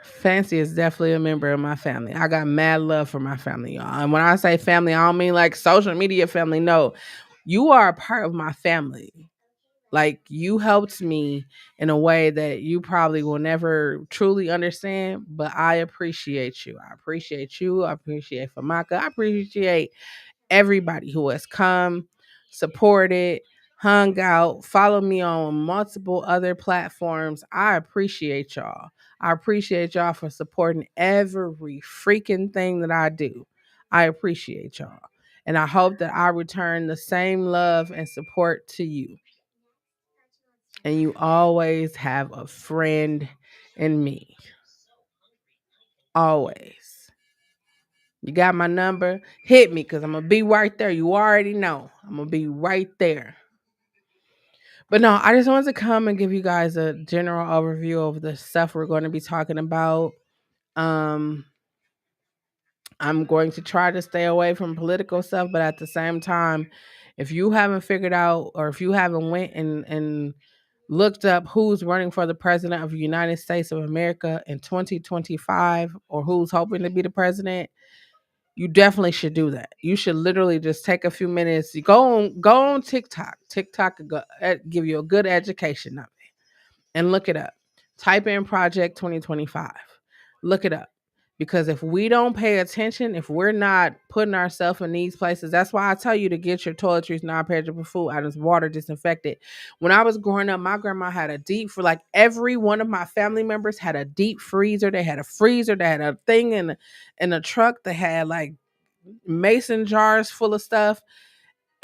Fancy is definitely a member of my family. I got mad love for my family, y'all. And when I say family, I don't mean like social media family. No, you are a part of my family. Like you helped me in a way that you probably will never truly understand, but I appreciate you. I appreciate you. I appreciate Famaka. I appreciate everybody who has come, supported, hung out, follow me on multiple other platforms. I appreciate y'all. I appreciate y'all for supporting every freaking thing that I do. I appreciate y'all. And I hope that I return the same love and support to you. And you always have a friend in me. Always. You got my number? Hit me because I'm going to be right there. You already know. I'm going to be right there. But no, I just wanted to come and give you guys a general overview of the stuff we're going to be talking about. Um, I'm going to try to stay away from political stuff, but at the same time, if you haven't figured out or if you haven't went and looked up who's running for the president of the United States of America in 2025 or who's hoping to be the president, you definitely should do that. You should literally just take a few minutes. You go on TikTok. TikTok will give you a good education and look it up. Type in Project 2025. Look it up. Because if we don't pay attention, if we're not putting ourselves in these places, that's why I tell you to get your toiletries, non-perishable food out of water disinfected. When I was growing up, my grandma had a deep for like every one of my family members had a deep freezer. They had a freezer. They had a thing in a truck. They had like mason jars full of stuff.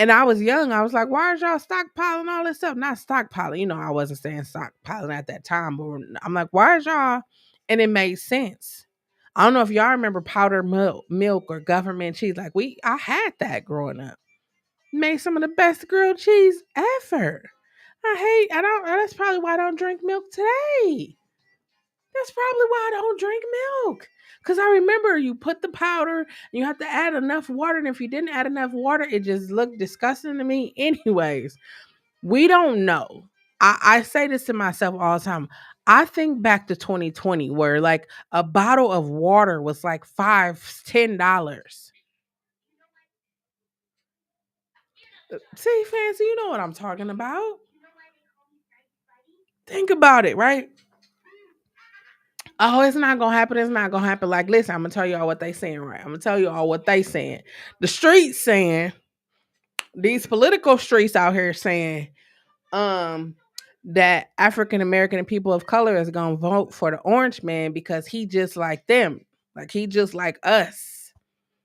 And I was young. I was like, why are y'all stockpiling all this stuff? Not stockpiling. I wasn't saying stockpiling at that time, but I'm like, why is y'all? And it made sense. I don't know if y'all remember powdered milk or government cheese. Like I had that growing up. Made some of the best grilled cheese ever. That's probably why I don't drink milk today. That's probably why I don't drink milk. Because I remember you put the powder, you have to add enough water. And if you didn't add enough water, it just looked disgusting to me. Anyways, we don't know. I say this to myself all the time. I think back to 2020 where like a bottle of water was like $5, $10. See, Fancy, you know what I'm talking about. Think about it, right? Oh, it's not gonna happen. It's not gonna happen. Like, listen, I'm gonna tell y'all what they saying, right? I'm gonna tell you all what they saying. The streets saying, these political streets out here saying, um, that African American and people of color is gonna vote for the orange man because he just like them, like he just like us.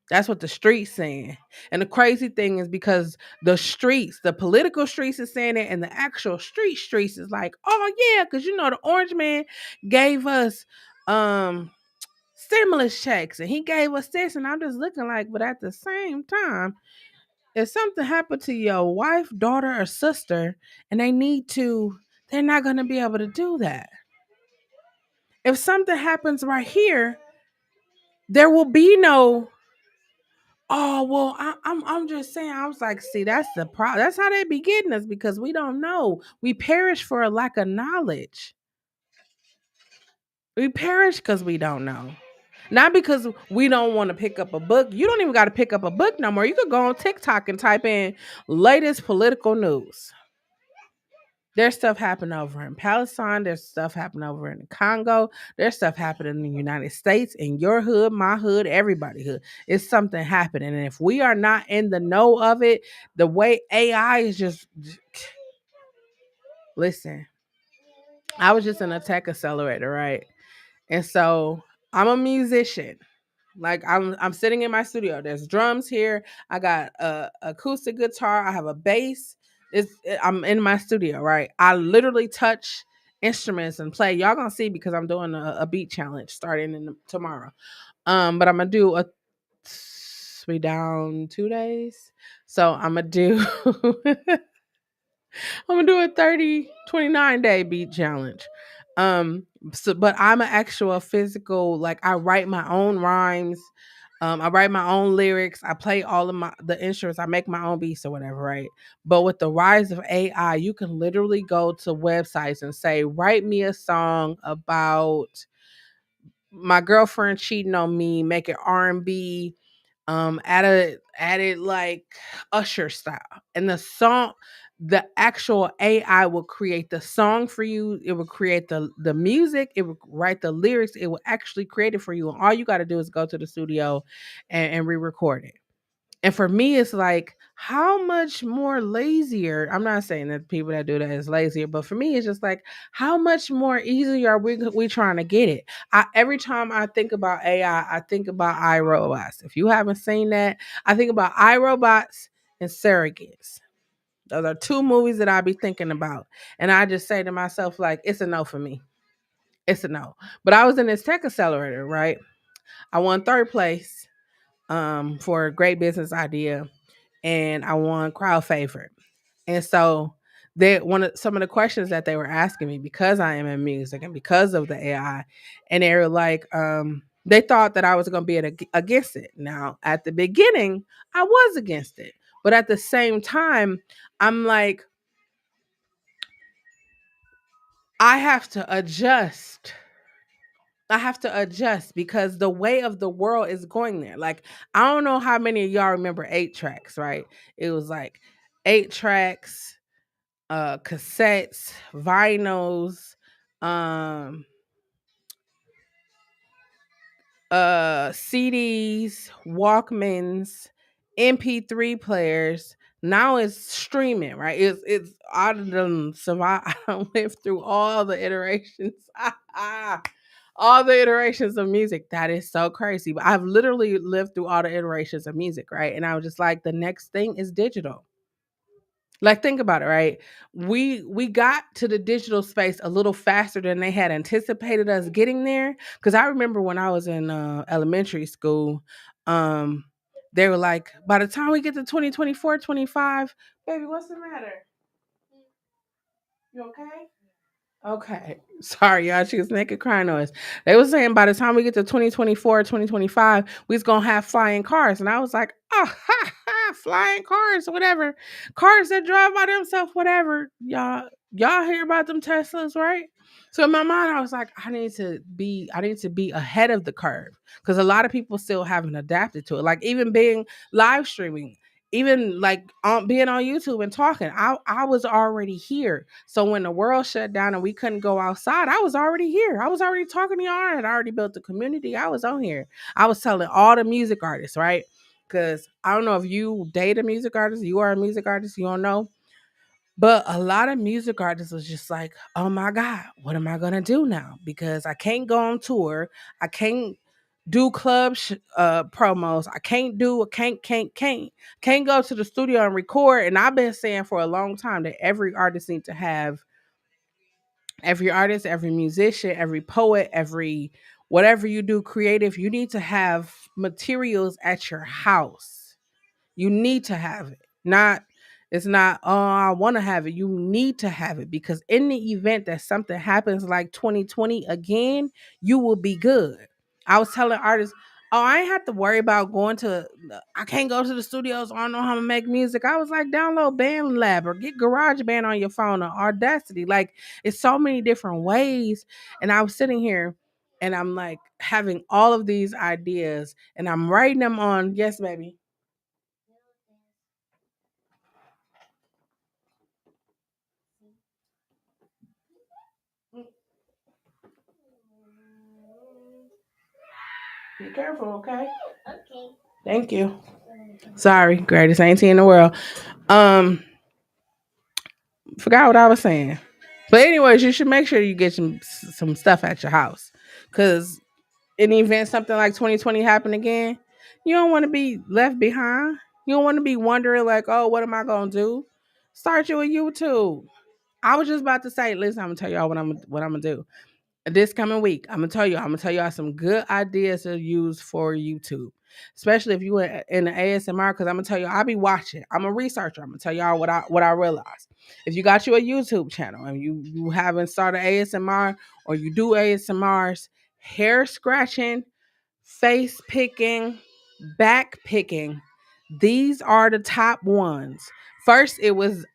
That's what the streets saying. And the crazy thing is because the political streets is saying it, and the actual streets is like, oh yeah, because the orange man gave us um stimulus checks and he gave us this, and I'm just looking like, but at the same time, if something happened to your wife, daughter, or sister, and they're not gonna be able to do that. If something happens right here, there will be no. Oh well, I'm just saying. I was like, see, that's the problem. That's how they be getting us because we don't know. We perish for a lack of knowledge. We perish because we don't know. Not because we don't want to pick up a book. You don't even got to pick up a book no more. You could go on TikTok and type in latest political news. There's stuff happening over in Palestine. There's stuff happening over in the Congo. There's stuff happening in the United States, in your hood, my hood, everybody's hood. It's something happening. And if we are not in the know of it, the way AI is just listen, I was just in a tech accelerator, right? And so I'm a musician. Like I'm sitting in my studio. There's drums here. I got a acoustic guitar. I have a bass. I'm in my studio, right? I literally touch instruments and play. Y'all gonna see because I'm doing a beat challenge starting tomorrow. But I'm gonna do a we down 2 days. So I'm gonna do I'm gonna do a 29 day beat challenge. But I'm an actual physical, like I write my own rhymes. I write my own lyrics. I play all of the instruments. I make my own beats or whatever, right? But with the rise of AI, you can literally go to websites and say, write me a song about my girlfriend cheating on me, make it R&B, added like Usher style. And the actual AI will create the song for you. It will create the music, it will write the lyrics, it will actually create it for you. And all you gotta do is go to the studio and re-record it. And for me, it's like, how much more lazier? I'm not saying that people that do that is lazier, but for me, it's just like, how much more easier are we trying to get it? Every time I think about AI, I think about iRobots. If you haven't seen that, I think about iRobots and Surrogates. Those are two movies that I be thinking about. And I just say to myself, like, it's a no for me. It's a no. But I was in this tech accelerator, right? I won third place for a great business idea, and I won crowd favorite. And so they one of some of the questions that they were asking me, because I am in music and because of the AI, and they were like, they thought that I was going to be against it. Now, at the beginning, I was against it, but at the same time, I'm like, I have to adjust. I have to adjust because the way of the world is going there. Like, I don't know how many of y'all remember 8 tracks, right? It was like 8 tracks, cassettes, vinyls, um, CDs, Walkmans, MP3 players. Now it's streaming, right? It's I done survive. I done lived through all the iterations. All the iterations of music. That is so crazy. But I've literally lived through all the iterations of music, right? And I was just like, the next thing is digital. Like, think about it, right? We got to the digital space a little faster than they had anticipated us getting there. Because I remember when I was in elementary school, um, they were like, by the time we get to 2024, 25, baby, what's the matter? You okay? Okay. Sorry, y'all. She was making cry noise. They was saying by the time we get to 2024, 2025, we was going to have flying cars. And I was like, oh, ha, ha, flying cars, whatever. Cars that drive by themselves, whatever. Y'all hear about them Teslas, right? So in my mind, I was like, I need to be ahead of the curve because a lot of people still haven't adapted to it. Like even being live streaming, even like being on YouTube and talking, I was already here. So when the world shut down and we couldn't go outside, I was already here. I was already talking to y'all. I had already built the community. I was on here. I was telling all the music artists, right? Because I don't know if you date a music artist, you are a music artist, you don't know. But a lot of music artists was just like, oh my God, what am I going to do now? Because I can't go on tour. I can't do club promos. Can't go to the studio and record. And I've been saying for a long time that every artist needs to have, every artist, every musician, every poet, every whatever you do creative, you need to have materials at your house. You need to have it. Not it's not, oh, I want to have it. You need to have it because in the event that something happens like 2020 again, you will be good. I was telling artists, oh, I ain't have to worry about going to I can't go to the studios. I don't know how to make music. I was like, download Band Lab or get GarageBand on your phone or Audacity. Like it's so many different ways. And I was sitting here and I'm like having all of these ideas and I'm writing them on, yes, baby. Be careful, okay? Okay. Thank you. Sorry, greatest auntie in the world. Um, Forgot what I was saying. But anyways, you should make sure you get some stuff at your house. Cause in the event something like 2020 happen again, you don't want to be left behind. You don't want to be wondering like, oh, what am I gonna do? Start you a YouTube. I was just about to say, listen, I'm gonna tell y'all what I'm gonna do. This coming week, I'm gonna tell y'all some good ideas to use for YouTube, especially if you were in the ASMR. Because I'm gonna tell you, I'll be watching. I'm a researcher. I'm gonna tell y'all what I realized. If you got you a YouTube channel and you haven't started ASMR or you do ASMRs, hair scratching, face picking, back picking. These are the top ones. First, it was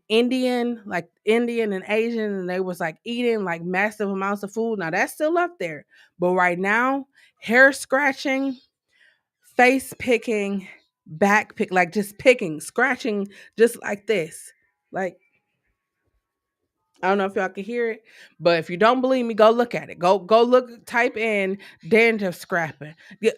Indian, like Indian and Asian, and they was like eating like massive amounts of food. Now that's still up there, but right now, hair scratching, face picking, back pick, like just picking, scratching, just like this, like I don't know if y'all can hear it, but if you don't believe me, go look at it. Go look, type in dandruff scrapping. Yeah,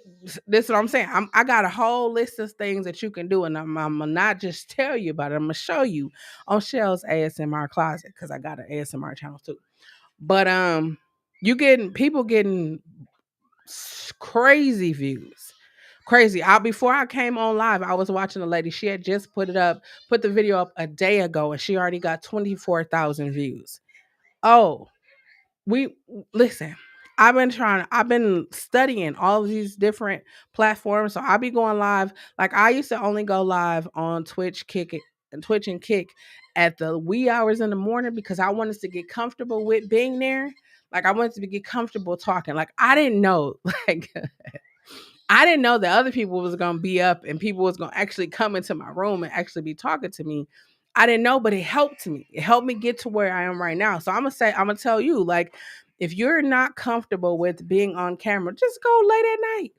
this is what I'm saying. I got a whole list of things that you can do, and I'm gonna not just tell you about it. I'm gonna show you on Shelle's ASMR closet because I got an ASMR channel too. But you getting people getting crazy views. Crazy. I Before I came on live, I was watching a lady. She had just put the video up a day ago, and she already got 24,000 views. Oh, we listen. I've been studying all of these different platforms. So I'll be going live. Like I used to only go live on Twitch, Kick It. and Twitch and Kick at the wee hours in the morning because I wanted to get comfortable with being there. Like I wanted to get comfortable talking. Like I didn't know, like I didn't know that other people was gonna be up and people was gonna actually come into my room and actually be talking to me. I didn't know, but it helped me. It helped me get to where I am right now. So I'm gonna tell you, like, if you're not comfortable with being on camera, just go late at night.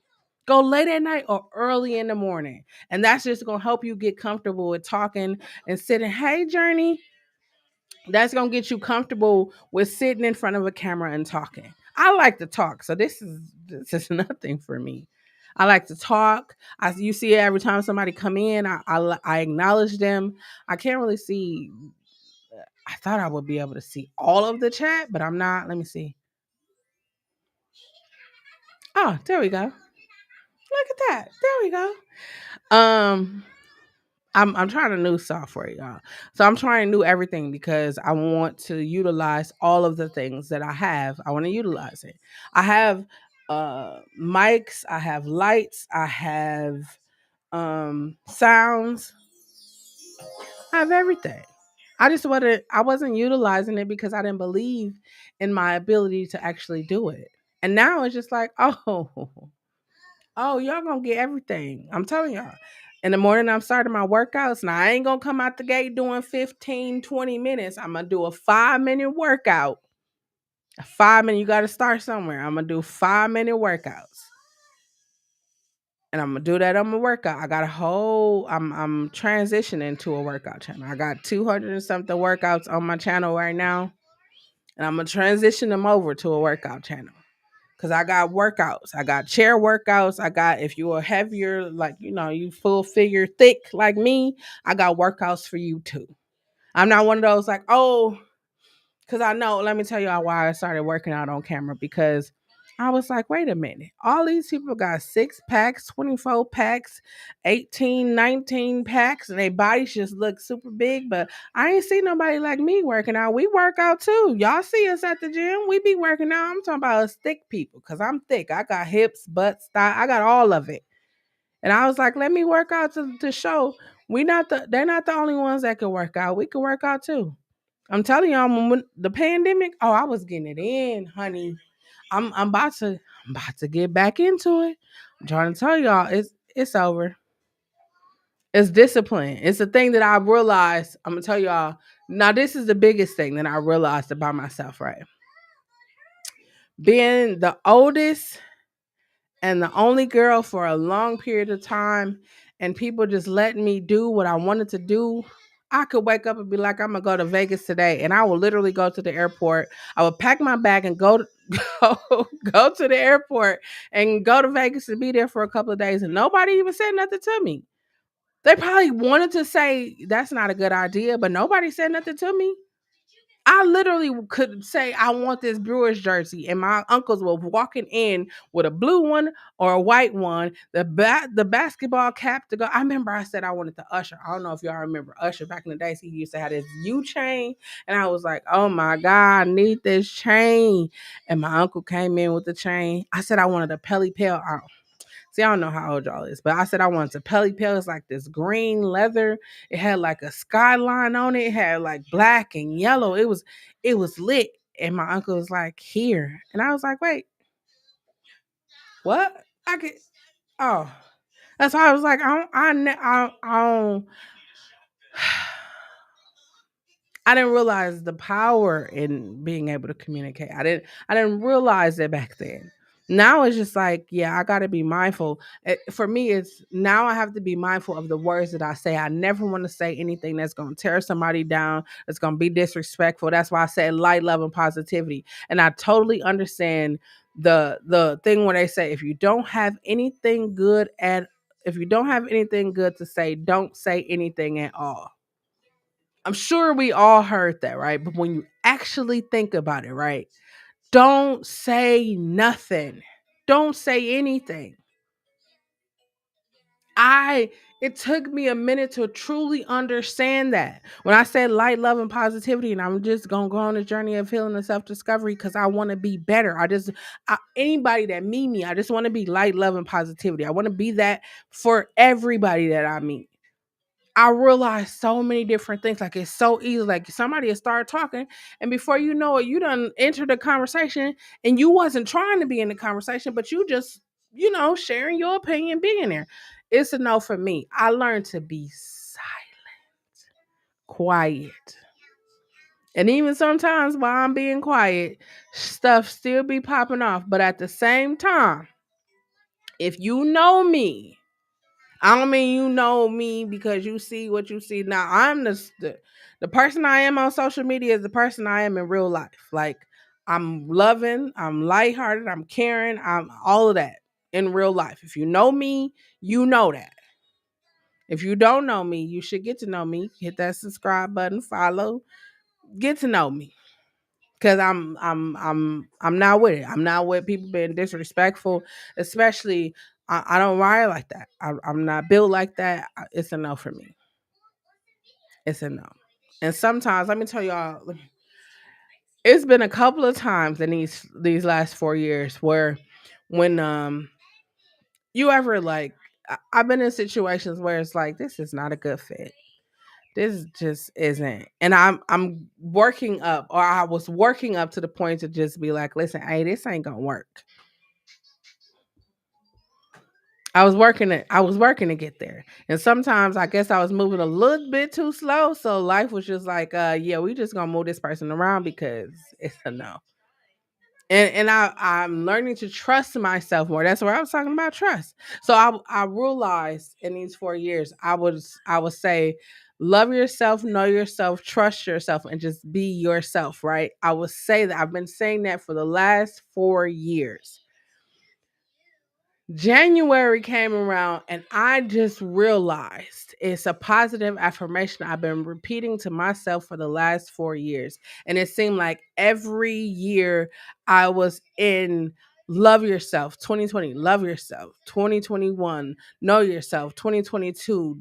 Go late at night or early in the morning. And that's just gonna help you get comfortable with talking and sitting. Hey, Journey, that's gonna get you comfortable with sitting in front of a camera and talking. I like to talk, so this is nothing for me. I like to talk. You see every time somebody come in, I acknowledge them. I can't really see. I thought I would be able to see all of the chat, but I'm not. Let me see. Oh, there we go. Look at that. There we go. Um, I'm trying a new software, y'all. So I'm trying new everything because I want to utilize all of the things that I have. I want to utilize it. I have mics, I have lights, I have sounds, I have everything. I wasn't utilizing it because I didn't believe in my ability to actually do it. And now it's just like, oh, y'all gonna get everything. I'm telling y'all. In the morning, I'm starting my workouts. Now, I ain't gonna come out the gate doing 15, 20 minutes. I'm gonna do a 5-minute workout. A 5 minute, you gotta start somewhere. I'm gonna do 5-minute workouts. And I'm gonna do that on my workout. I got a whole, I'm transitioning to a workout channel. I got 200 and something workouts on my channel right now. And I'm gonna transition them over to a workout channel. Cause I got workouts. I got chair workouts. I got, if you are heavier, like, you full figure thick like me, I got workouts for you too. I'm not one of those like, oh, cause I know, let me tell you why I started working out on camera, because I was like, wait a minute. All these people got 6 packs, 24 packs, 18, 19 packs, and their bodies just look super big. But I ain't see nobody like me working out. We work out too. Y'all see us at the gym. We be working out. I'm talking about us thick people because I'm thick. I got hips, butts, thigh. I got all of it. And I was like, let me work out to show they're not the only ones that can work out. We can work out too. I'm telling y'all, when the pandemic, oh, I was getting it in, honey. I'm about to get back into it. I'm trying to tell y'all, it's over. It's discipline. It's the thing that I realized. I'm gonna tell y'all. Now, this is the biggest thing that I realized about myself, right? Being the oldest and the only girl for a long period of time, and people just letting me do what I wanted to do. I could wake up and be like, I'm gonna go to Vegas today, and I will literally go to the airport. I would pack my bag and go to the airport and go to Vegas and be there for a couple of days, and nobody even said nothing to me. They probably wanted to say that's not a good idea, but nobody said nothing to me. I literally could say I want this Brewers jersey, and my uncles were walking in with a blue one or a white one, the basketball cap to go. I remember I said I wanted the Usher. I don't know if y'all remember Usher back in the days. He used to have this U chain, and I was like, "Oh my God, I need this chain." And my uncle came in with the chain. I said I wanted a Pelly Pale. See, I don't know how old y'all is, but I said I wanted a Pelly Pale. It's like this green leather. It had like a skyline on it. It had like black and yellow. It was lit. And my uncle was like, here. And I was like, wait, what? I could oh. That's why I was like, I didn't realize the power in being able to communicate. I didn't realize it back then. Now it's just like, yeah, I got to be mindful. For me, it's now I have to be mindful of the words that I say. I never want to say anything that's going to tear somebody down, that's going to be disrespectful. That's why I said light, love, and positivity. And I totally understand the thing when they say if you don't have anything good to say, don't say anything at all. I'm sure we all heard that, right? But when you actually think about it, right? Don't say nothing. Don't say anything. It took me a minute to truly understand that. When I said light, love, and positivity, and I'm just gonna go on a journey of healing and self-discovery because I want to be better. Anybody that meet me, I just want to be light, love, and positivity. I want to be that for everybody that I meet. I realized so many different things. Like it's so easy. Like somebody will start talking, and before you know it, you done entered the conversation, and you wasn't trying to be in the conversation, but you just, sharing your opinion, being there. It's a no for me. I learned to be silent, quiet. And even sometimes while I'm being quiet, stuff still be popping off. But at the same time, if you know me, I don't mean you know me because you see what you see. Now I'm the person I am on social media is the person I am in real life. Like I'm loving, I'm lighthearted, I'm caring, I'm all of that in real life. If you know me, you know that. If you don't know me, you should get to know me. Hit that subscribe button, follow, get to know me. Cause I'm not with it. I'm not with people being disrespectful, especially I don't ride like that. I'm not built like that. It's a no for me. It's a no. And sometimes, let me tell y'all, it's been a couple of times in these last 4 years where when you ever like I've been in situations where it's like this is not a good fit. This just isn't. And I'm working up, or I was working up to the point to just be like, listen, hey, this ain't gonna work. I was working to get there. And sometimes I guess I was moving a little bit too slow. So life was just like, yeah, we just gonna move this person around because it's a no. And I'm learning to trust myself more. That's where I was talking about trust. So I realized in these 4 years, I would say love yourself, know yourself, trust yourself, and just be yourself, right? I would say that I've been saying that for the last 4 years. January came around and I just realized it's a positive affirmation I've been repeating to myself for the last 4 years. And it seemed like every year I was in love yourself, 2020, love yourself, 2021, know yourself, 2022,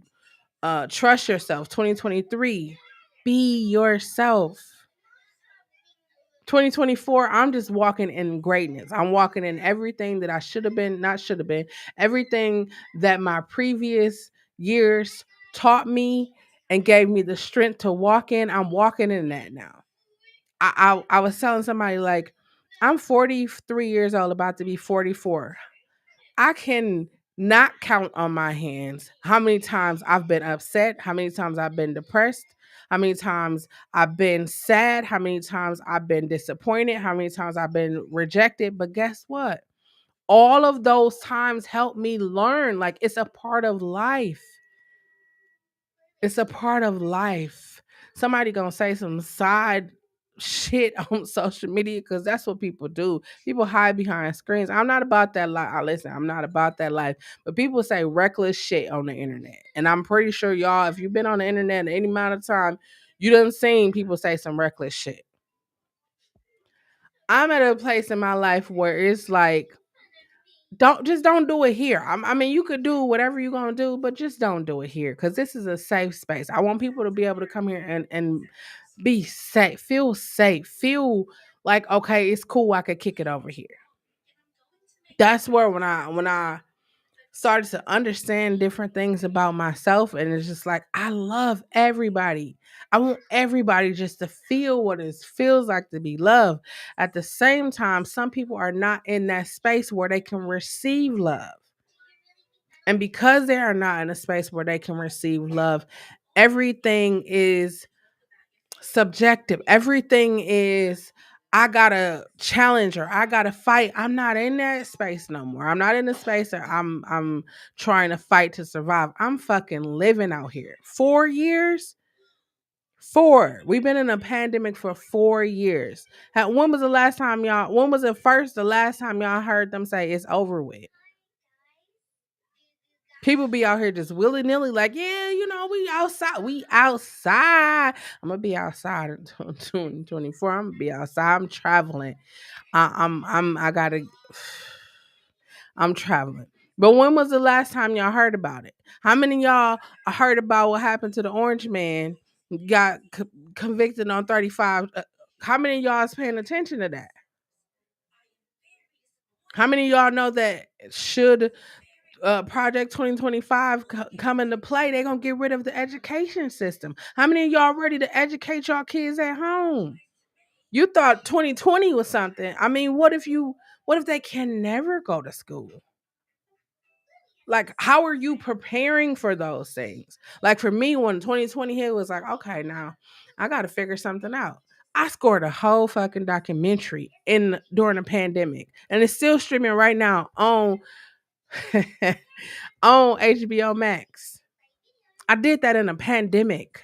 trust yourself, 2023, be yourself. 2024, I'm just walking in greatness. I'm walking in everything that I should have been, not should have been, everything that my previous years taught me and gave me the strength to walk in. I'm walking in that now. I was telling somebody like, I'm 43 years old, about to be 44. I can not count on my hands how many times I've been upset, how many times I've been depressed, how many times I've been sad, how many times I've been disappointed, how many times I've been rejected. But guess what? All of those times help me learn. Like it's a part of life. It's a part of life. Somebody gonna say some side shit on social media because that's what people do. People hide behind screens. I'm not about that life. Listen, I'm not about that life. But people say reckless shit on the internet. And I'm pretty sure y'all, if you've been on the internet any amount of time, you done seen people say some reckless shit. I'm at a place in my life where it's like, don't do it here. I mean, you could do whatever you're gonna do, but just don't do it here because this is a safe space. I want people to be able to come here and be safe, feel like okay, it's cool. I could kick it over here. That's where when I started to understand different things about myself, and it's just like I love everybody. I want everybody just to feel what it feels like to be loved. At the same time, some people are not in that space where they can receive love. And because they are not in a space where they can receive love, everything is subjective. Everything is, I gotta challenge or I gotta fight. I'm not in that space no more. I'm not in the space that I'm trying to fight to survive. I'm fucking living out here. 4 years? Four. We've been in a pandemic for 4 years. When was the last time y'all, when was the last time y'all heard them say it's over with? People be out here just willy nilly, like, yeah, we outside. We outside. I'm gonna be outside in 2024. I'm gonna be outside. I'm traveling. I gotta. I'm traveling. But when was the last time y'all heard about it? How many of y'all heard about what happened to the orange man? Got convicted on 35. How many of y'all is paying attention to that? How many of y'all know that should Project 2025 come into play, they're gonna get rid of the education system. How many of y'all ready to educate y'all kids at home? You thought 2020 was something. I mean, what if they can never go to school? Like, how are you preparing for those things? Like for me, when 2020 hit, it was like, okay, now I gotta figure something out. I scored a whole fucking documentary in during the pandemic, and it's still streaming right now on on HBO Max. I did that in a pandemic.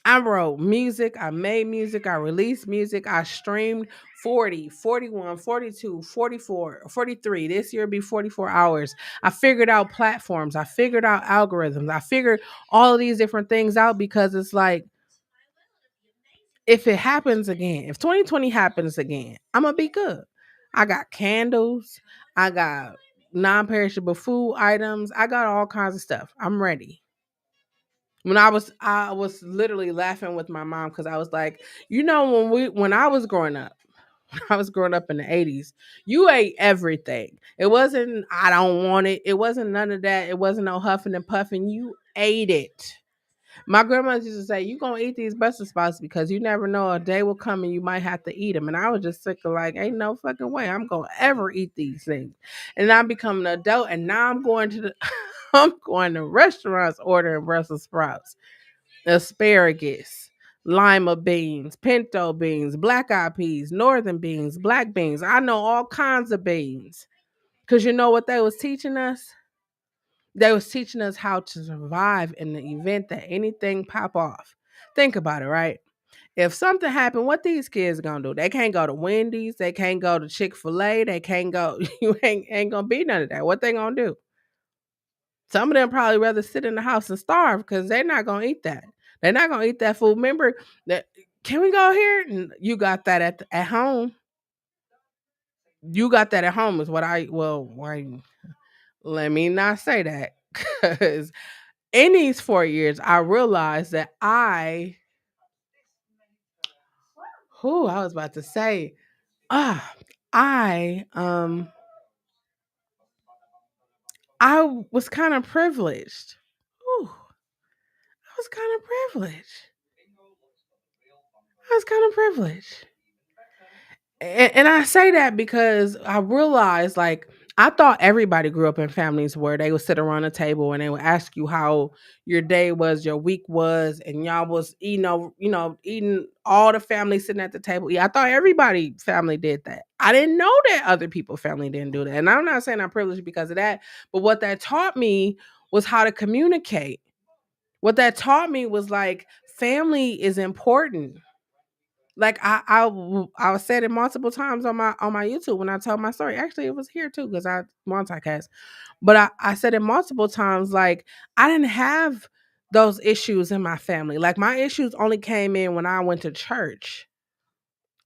I wrote music, I made music, I released music, I streamed 40, 41, 42, 44, 43. This year be 44 hours. I figured out platforms, I figured out algorithms, I figured all of these different things out because it's like, if it happens again, if 2020 happens again, I'm gonna be good. I got candles, I got non-perishable food items, I got all kinds of stuff. I'm ready. I was literally laughing with my mom because I was like, when I was growing up, I was growing up in the 80s, you ate everything. It wasn't I don't want it. It wasn't none of that. It wasn't no huffing and puffing. You ate it. My grandma used to say, "You gonna eat these Brussels sprouts because you never know a day will come and you might have to eat them." And I was just sick of like, ain't no fucking way I'm gonna ever eat these things. And I'm becoming an adult, and now I'm going to the I'm going to restaurants ordering Brussels sprouts, asparagus, lima beans, pinto beans, black eyed peas, northern beans, black beans. I know all kinds of beans. Cause you know what they was teaching us? They was teaching us how to survive in the event that anything pop off. Think about it, right? If something happened, what these kids gonna do? They can't go to Wendy's, they can't go to Chick-fil-A, they can't go, you ain't gonna be none of that. What they gonna do? Some of them probably rather sit in the house and starve because they're not gonna eat that. They're not gonna eat that food. Remember that, can we go here? And you got that at home. You got that at home is what I well, why let me not say that. Because in these 4 years, I realized that who I was about to say, ah, I I was kind of privileged. Ooh, I was kind of privileged. I was kind of privileged. And I say that because I realized, like, I thought everybody grew up in families where they would sit around a table and they would ask you how your day was, your week was, and y'all was, eating all the family sitting at the table. Yeah, I thought everybody family did that. I didn't know that other people family didn't do that. And I'm not saying I'm privileged because of that, but what that taught me was how to communicate. What that taught me was like family is important. Like I said it multiple times on my YouTube when I told my story. Actually, it was here too because I multicast. But I said it multiple times. Like I didn't have those issues in my family. Like my issues only came in when I went to church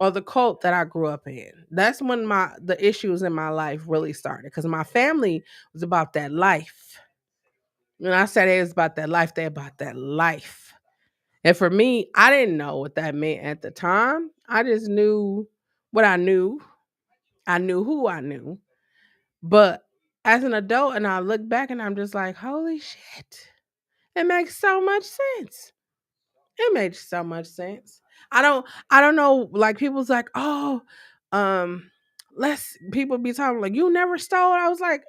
or the cult that I grew up in. That's when the issues in my life really started because my family was about that life. When I said it was about that life, they about that life. And for me, I didn't know what that meant at the time. I just knew what I knew. I knew who I knew. But as an adult, and I look back and I'm just like, holy shit. It makes so much sense. It makes so much sense. I don't know, like people's like, oh, um, let's people be talking like you never stole. I was like,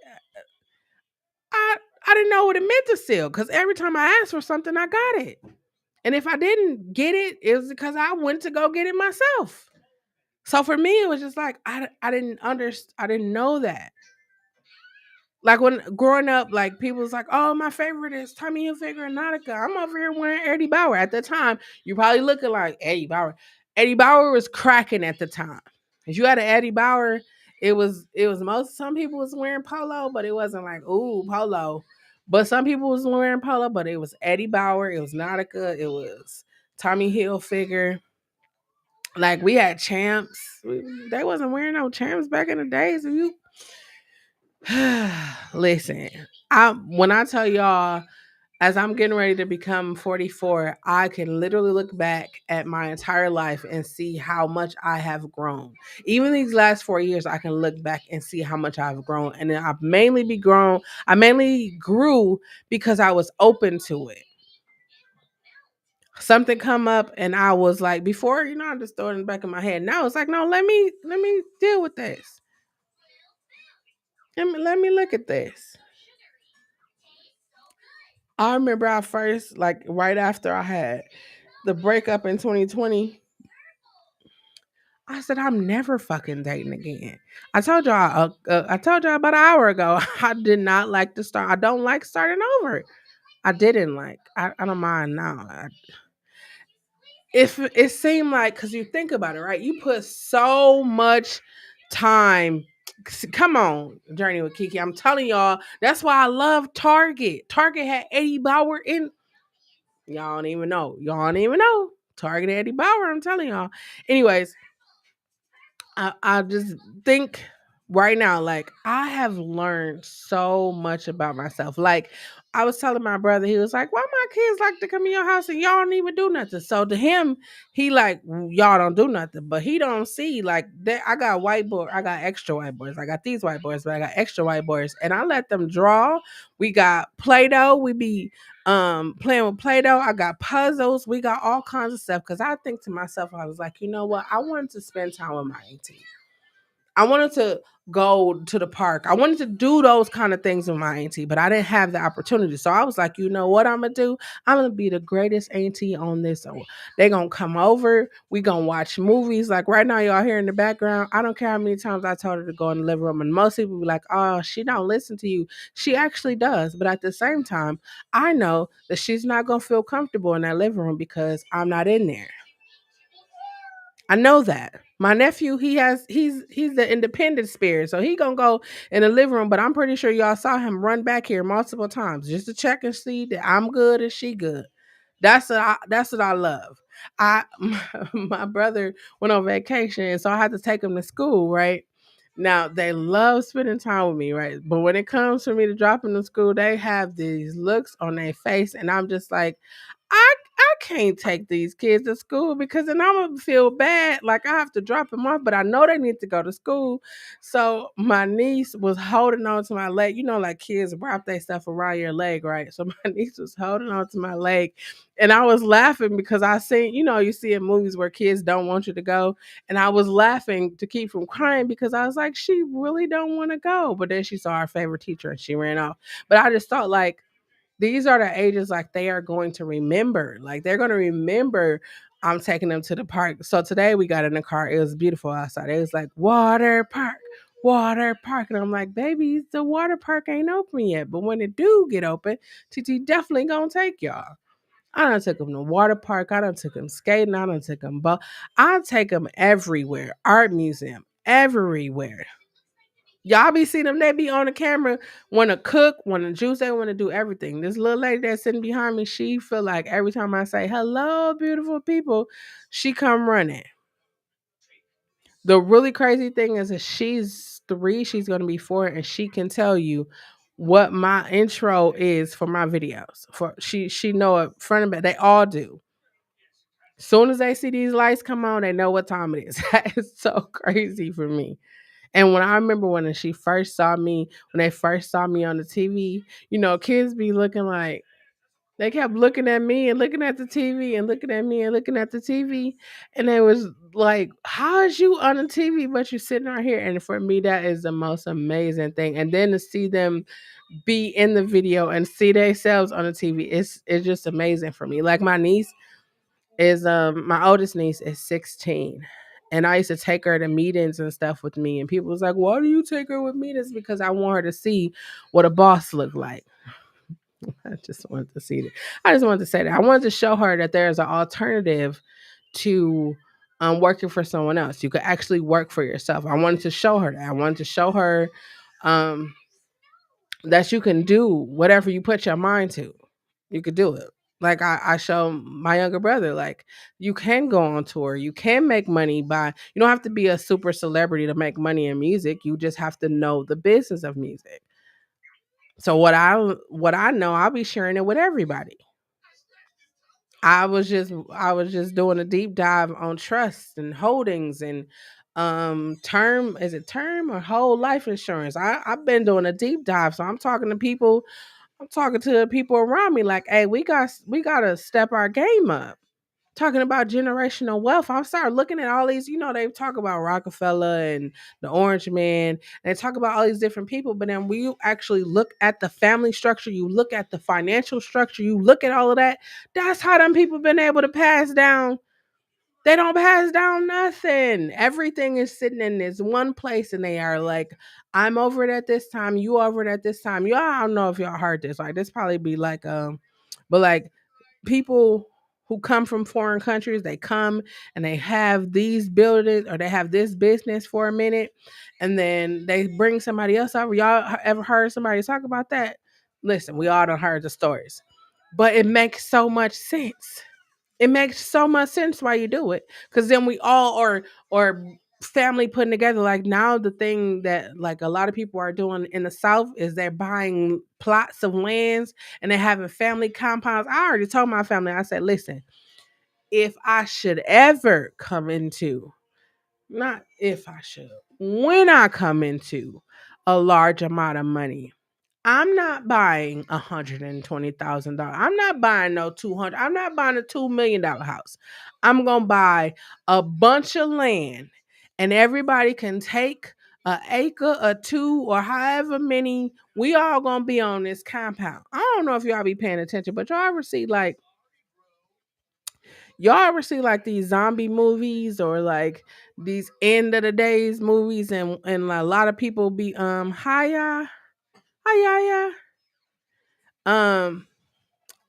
I I didn't know what it meant to steal because every time I asked for something, I got it. And if I didn't get it, it was because I went to go get it myself. So for me, it was just like I didn't know that. Like when growing up, like people was like, "Oh, my favorite is Tommy Hilfiger and Nautica." I'm over here wearing Eddie Bauer. At the time, you probably looking like Eddie Bauer. Eddie Bauer was cracking at the time. If you had an Eddie Bauer, it was most some people was wearing polo, but it wasn't like ooh polo. But some people was wearing polo, but it was Eddie Bauer, it was Nautica, it was Tommy Hilfiger. Like we had champs. They wasn't wearing no champs back in the days. If you listen, I when I tell y'all, As I'm getting ready to become 44, I can literally look back at my entire life and see how much I have grown. Even these last 4 years, I can look back and see how much I've grown. And then I mainly grew because I was open to it. Something come up and I was like, before, I just throw it in the back of my head. Now it's like, no, let me deal with this. Let me look at this. I remember I first, like right after I had the breakup in 2020, I said I'm never fucking dating again. I told y'all about an hour ago. I did not like to start. I don't like starting over. I didn't like. I don't mind now. If it seemed like, because you think about it, right? You put so much time. Come on, Journey with Kiki. I'm telling y'all, that's why I love Target. Target had Eddie Bauer in. Y'all don't even know. Y'all don't even know. Target Eddie Bauer. I'm telling y'all. Anyways, I just think right now, like I have learned so much about myself. Like I was telling my brother, he was like, "Why my kids like to come in your house and y'all don't even do nothing?" So to him, he like y'all don't do nothing, but he don't see like that. I got whiteboard, I got extra whiteboards. I got these whiteboards, but I got extra whiteboards, and I let them draw. We got Play-Doh. We be playing with Play-Doh. I got puzzles. We got all kinds of stuff. Cause I think to myself, I was like, you know what? I wanted to spend time with my auntie. I wanted to go to the park. I wanted to do those kind of things with my auntie, but I didn't have the opportunity. So I was like, you know what I'm gonna do? I'm gonna be the greatest auntie on this. So they gonna come over. We gonna watch movies. Like right now, y'all hear in the background. I don't care how many times I told her to go in the living room, and most people be like, "Oh, she don't listen to you." She actually does, but at the same time, I know that she's not gonna feel comfortable in that living room because I'm not in there. I know that. My nephew, he's the independent spirit. So he gonna go in the living room, but I'm pretty sure y'all saw him run back here multiple times just to check and see that I'm good and she good. That's what I love. I my brother went on vacation, so I had to take him to school, right? Now they love spending time with me, right? But when it comes for me to drop them to school, they have these looks on their face, and I'm just like, I can't take these kids to school because then I'm gonna feel bad. Like I have to drop them off, but I know they need to go to school. So my niece was holding on to my leg. You know, like kids wrap their stuff around your leg, right? So my niece was holding on to my leg, and I was laughing because I seen, you see in movies where kids don't want you to go, and I was laughing to keep from crying because I was like, she really don't want to go. But then she saw our favorite teacher and she ran off. But I just thought like these are the ages like they are going to remember. Like they're going to remember I'm taking them to the park. So today we got in the car. It was beautiful outside. It was like water park, water park. And I'm like, baby, the water park ain't open yet. But when it do get open, TT definitely gonna take y'all. I done took them to water park. I done took them skating. I done took them boat. I take them everywhere. Art museum, everywhere. Y'all be seeing them, they be on the camera, want to cook, want to juice, they want to do everything. This little lady that's sitting behind me, she feel like every time I say, hello, beautiful people, she come running. The really crazy thing is that she's 3, she's going to be 4, and she can tell you what my intro is for my videos. For she know it front and back. They all do. Soon as they see these lights come on, they know what time it is. That is so crazy for me. And when I remember when she first saw me, when they first saw me on the TV, kids be looking like they kept looking at me and looking at the TV and looking at me and looking at the TV. And they was like, how is you on the TV, but you sitting right here? And for me, that is the most amazing thing. And then to see them be in the video and see themselves on the TV, it's just amazing for me. Like my niece is my oldest niece is 16. And I used to take her to meetings and stuff with me. And people was like, why do you take her with meetings? Because I want her to see what a boss look like. I just wanted to see it. I just wanted to say that. I wanted to show her that there's an alternative to working for someone else. You could actually work for yourself. I wanted to show her that. I wanted to show her um, that you can do whatever you put your mind to. You could do it. Like I show my younger brother, like you can go on tour, you can make money you don't have to be a super celebrity to make money in music. You just have to know the business of music. So what I know, I'll be sharing it with everybody. I was just doing a deep dive on trust and holdings and term, is it term or whole life insurance? I've been doing a deep dive. So I'm talking to the people around me like, hey, we gotta step our game up. Talking about generational wealth, I started looking at all these, they talk about Rockefeller and the Orange Man, and they talk about all these different people, but then when you actually look at the family structure, you look at the financial structure, you look at all of that, that's how them people been able to pass down. They don't pass down nothing. Everything is sitting in this one place, and they are like, I'm over it at this time, you over it at this time. Y'all, I don't know if y'all heard this. Like, this probably be like, but like people who come from foreign countries, they come and they have these buildings or they have this business for a minute, and then they bring somebody else over. Y'all ever heard somebody talk about that? Listen, we all done heard the stories, but it makes so much sense. It makes so much sense why you do it, because then we all or family putting together. Like, now the thing that like a lot of people are doing in the South is they're buying plots of lands and they're having family compounds. I already told my family, I said, listen, if I should ever come into, not if I should, when I come into a large amount of money, I'm not buying $120,000. I'm not buying no 200. I'm not buying a $2 million house. I'm gonna buy a bunch of land, and everybody can take an acre or two or however many. We all gonna be on this compound. I don't know if y'all be paying attention, but y'all ever see like these zombie movies or like these end of the days movies, and a lot of people be hiya hiya um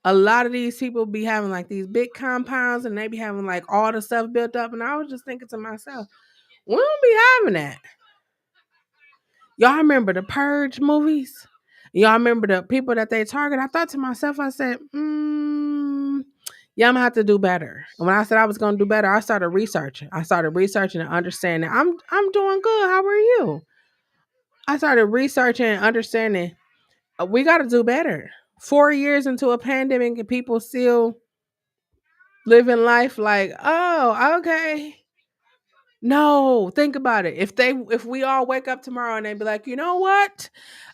a lot of these people be having like these big compounds, and they be having like all the stuff built up. And I was just thinking to myself, we don't be having that. Y'all remember the Purge movies? Y'all remember the people that they target? I thought to myself, I said, yeah, I'm gonna have to do better. And when I said I was gonna do better, I started researching. I started researching and understanding. I'm doing good. How are you? I started researching and understanding. We got to do better. 4 years into a pandemic, and people still living life like, oh, okay. No, think about it. If we all wake up tomorrow and they be like, you know what?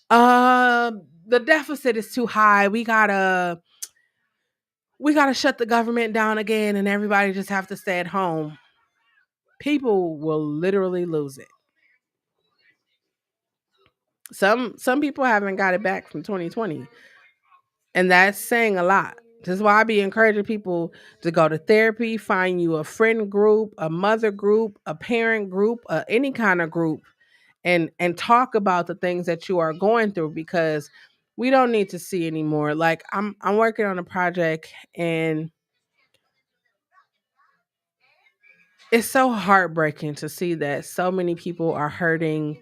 The deficit is too high. We gotta shut the government down again, and everybody just have to stay at home. People will literally lose it. Some people haven't got it back from 2020. And that's saying a lot. This is why I be encouraging people to go to therapy, find you a friend group, a mother group, a parent group, any kind of group, and talk about the things that you are going through, because we don't need to see anymore. Like, I'm working on a project, and it's so heartbreaking to see that so many people are hurting.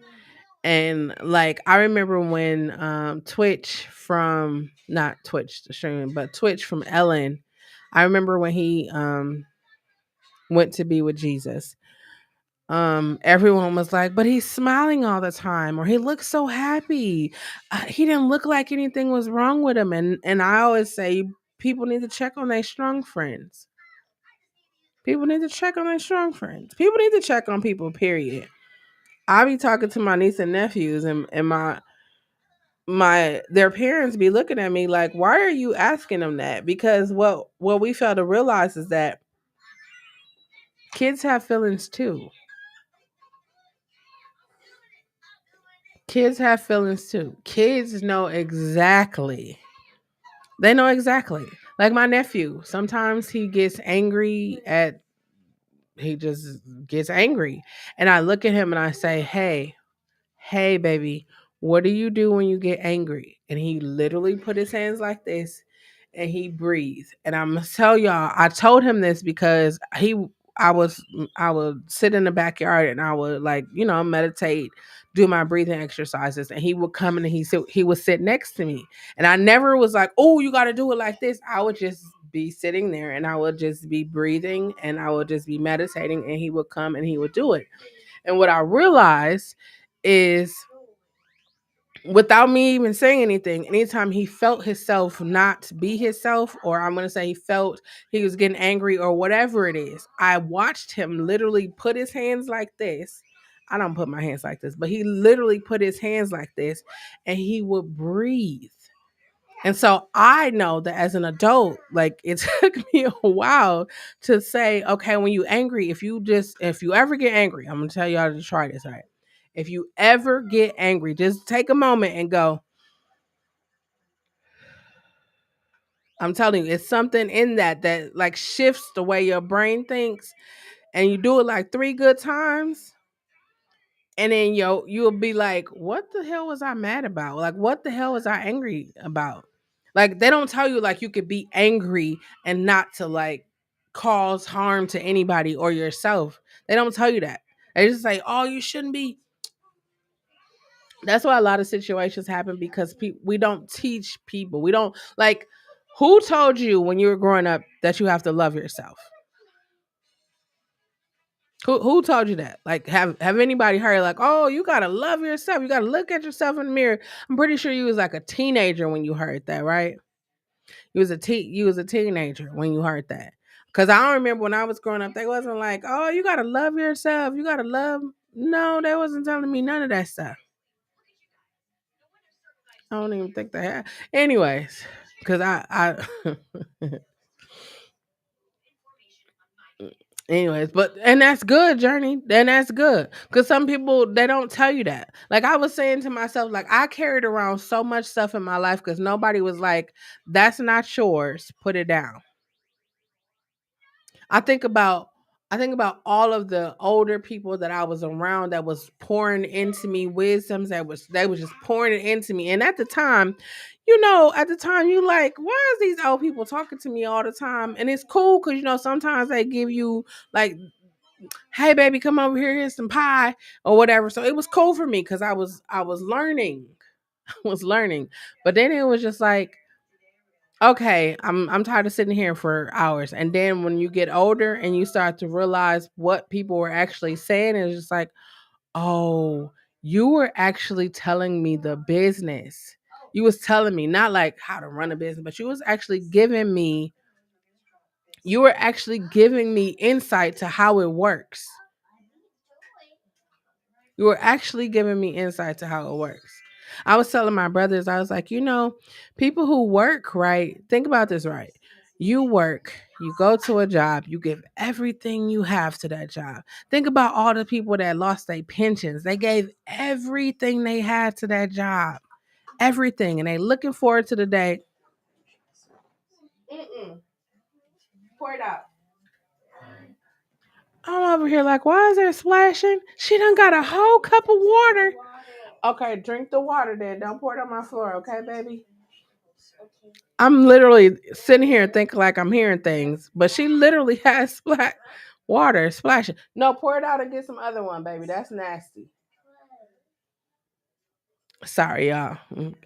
And like, I remember when Twitch from, not Twitch the streaming, but Twitch from Ellen, I remember when he went to be with Jesus. Everyone was like, but he's smiling all the time, or he looks so happy. He didn't look like anything was wrong with him. And I always say, people need to check on their strong friends. People need to check on their strong friends. People need to check on people, period. I be talking to my niece and nephews, and my their parents be looking at me like, why are you asking them that? Because what we fail to realize is that kids have feelings too. Kids have feelings too. Kids know exactly. They know exactly. Like my nephew, sometimes he just gets angry. And I look at him and I say, hey, baby, what do you do when you get angry? And he literally put his hands like this, and he breathed. And I'm gonna tell y'all, I told him this because I would sit in the backyard, and I would, like, meditate, do my breathing exercises, and he would come and he would sit next to me. And I never was like, oh, you gotta do it like this. I would just be sitting there, and I would just be breathing, and I would just be meditating, and he would come and he would do it. And what I realized is without me even saying anything, anytime he felt himself not be himself, or I'm gonna say he felt he was getting angry or whatever it is, I watched him literally put his hands like this. I don't put my hands like this, but he literally put his hands like this and he would breathe. And so I know that as an adult, like it took me a while to say, okay, when you angry, if you ever get angry, I'm gonna tell y'all to try this, right? If you ever get angry, just take a moment and go, I'm telling you, it's something in that like shifts the way your brain thinks, and you do it like 3 good times, and then you'll be like, what the hell was I mad about? Like, what the hell was I angry about? Like, they don't tell you like you could be angry and not to like cause harm to anybody or yourself. They don't tell you that. They just say, oh, you shouldn't be. That's why a lot of situations happen because we don't teach people. We don't like. Who told you when you were growing up that you have to love yourself? Who told you that? Like, have anybody heard like, oh, you gotta love yourself. You gotta look at yourself in the mirror. I'm pretty sure you was like a teenager when you heard that, right? You was a teenager when you heard that. Cause I don't remember when I was growing up, they wasn't like, oh, you gotta love yourself. You gotta love. No, they wasn't telling me none of that stuff. I don't even think they had. Anyways, because anyways, but and that's good, Journey. Then that's good. Because some people they don't tell you that. Like I was saying to myself, like I carried around so much stuff in my life because nobody was like, that's not yours. Put it down. I think about I think about all of the older people that I was around that was pouring into me wisdoms they was just pouring it into me. And at the time, at the time you like, why is these old people talking to me all the time? And it's cool because sometimes they give you like, hey baby, come over here, here's some pie or whatever. So it was cool for me because I was learning. I was learning. But then it was just like, okay, I'm tired of sitting here for hours. And then when you get older and you start to realize what people were actually saying, it's just like, oh, you were actually telling me the business. You was telling me not like how to run a business, but you were actually giving me insight to how it works. You were actually giving me insight to how it works. I was telling my brothers, I was like, people who work, right? Think about this, right? You work, you go to a job, you give everything you have to that job. Think about all the people that lost their pensions. They gave everything they had to that job, everything. And they looking forward to the day. Mm-mm. Pour it out. I'm over here like, why is there splashing? She done got a whole cup of water. Okay, drink the water then. Don't pour it on my floor, okay, baby? I'm literally sitting here thinking like I'm hearing things, but she literally has water splashing. No, pour it out and get some other one, baby. That's nasty. Sorry, y'all.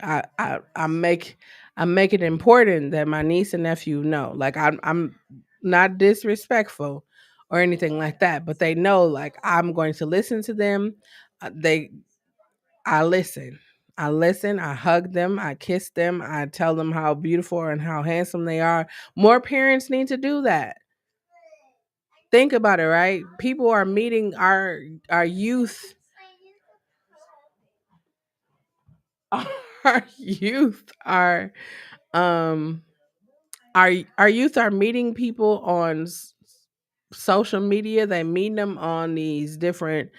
I make it important that my niece and nephew know. Like I'm not disrespectful or anything like that, but they know like I'm going to listen to them. They I listen. I listen, I hug them, I kiss them, I tell them how beautiful and how handsome they are. More parents need to do that. Think about it, right? People are meeting our youth. Our youth are um our youth are meeting people on social media. They meet them on these different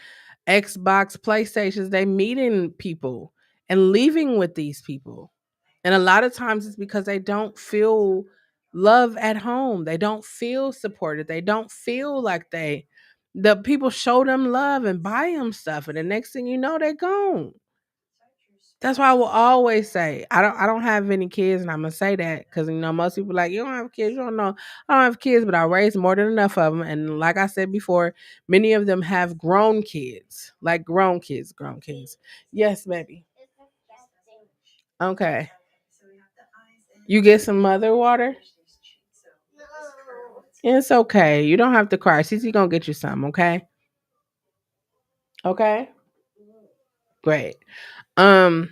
Xbox, PlayStations. They meeting people and leaving with these people. And a lot of times it's because they don't feel love at home. They don't feel supported. They don't feel like the people show them love and buy them stuff. And the next thing you know, they're gone. That's why I will always say I don't have any kids, and I'm gonna say that because most people like, you don't have kids, you don't know. I don't have kids, but I raised more than enough of them, and like I said before, many of them have grown kids, like grown kids, grown kids. Yes, baby. Okay, you get some mother water. It's okay. You don't have to cry. Cece gonna get you some. Okay. Okay. Great. Um.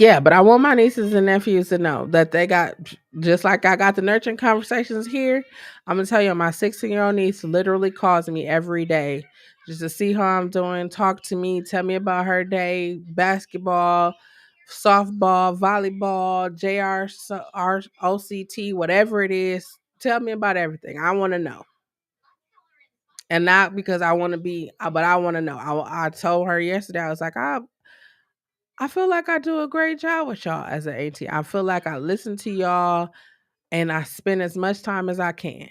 Yeah, but I want my nieces and nephews to know that they got, just like I got the nurturing conversations here. I'm gonna tell you, my 16-year-old niece literally calls me every day just to see how I'm doing, talk to me, tell me about her day, basketball, softball, volleyball, JR, OCT, whatever it is. Tell me about everything. I want to know, and not because I want to be, but I want to know. I told her yesterday, I was like, I feel like I do a great job with y'all as an AT. I feel like I listen to y'all and I spend as much time as I can.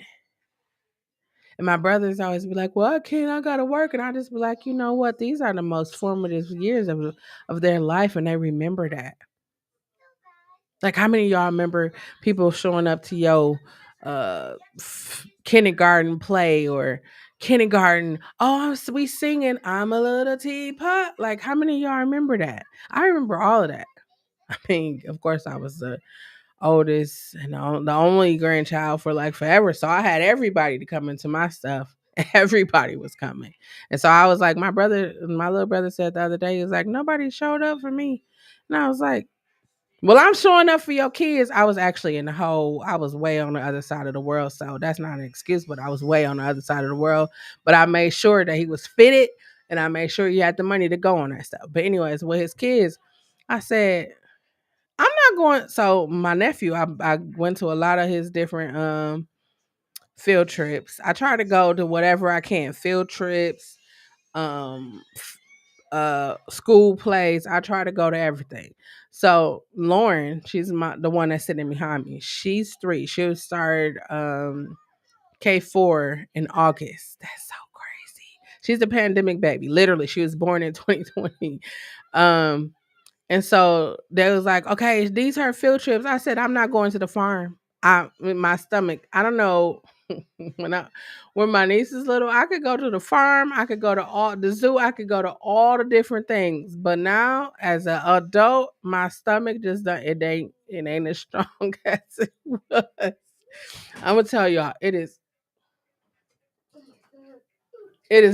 And my brothers always be like, "Well, I can't. I gotta work." And I just be like, "You know what? These are the most formative years of their life, and they remember that." Like, how many of y'all remember people showing up to your kindergarten play or kindergarten? Oh, we singing. I'm a little teapot. Like, how many of y'all remember that? I remember all of that. I mean, of course, I was the oldest and the only grandchild for like forever. So I had everybody to come into my stuff. Everybody was coming. And so I was like, my little brother said the other day, he was like, nobody showed up for me. And I was like, well, I'm showing up for your kids. I was actually I was way on the other side of the world. So that's not an excuse, but I was way on the other side of the world. But I made sure that he was fitted and I made sure he had the money to go on that stuff. But anyways, with his kids, I said, I'm not going. So my nephew, I went to a lot of his different field trips. I try to go to whatever I can, field trips, um, school plays. I try to go to everything. So Lauren, she's the one that's sitting behind me. She's 3. She'll start K4 in August. That's so crazy. She's a pandemic baby. Literally, she was born in 2020. Um, and so they was like, okay, these are field trips. I said, I'm not going to the farm. In my stomach, I don't know. when I when my niece is little, I could go to the farm, I could go to all the zoo, I could go to all the different things. But now as an adult, my stomach just don't, it ain't as strong as it was. I'm gonna tell y'all, it is